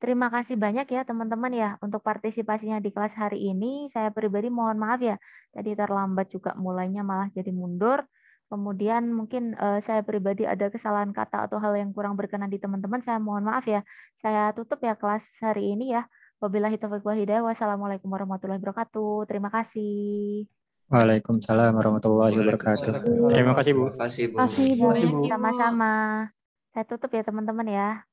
Terima kasih banyak ya teman-teman ya untuk partisipasinya di kelas hari ini. Saya pribadi mohon maaf ya, tadi terlambat juga mulainya malah jadi mundur. Kemudian mungkin saya pribadi ada kesalahan kata atau hal yang kurang berkenan di teman-teman. Saya mohon maaf ya. Saya tutup ya kelas hari ini ya. Wabillahi taufiq wal hidayah. Wassalamualaikum warahmatullahi wabarakatuh. Terima kasih. Waalaikumsalam warahmatullahi wabarakatuh. Terima kasih Bu. Terima kasih Bu. Sama-sama. Saya tutup ya teman-teman ya.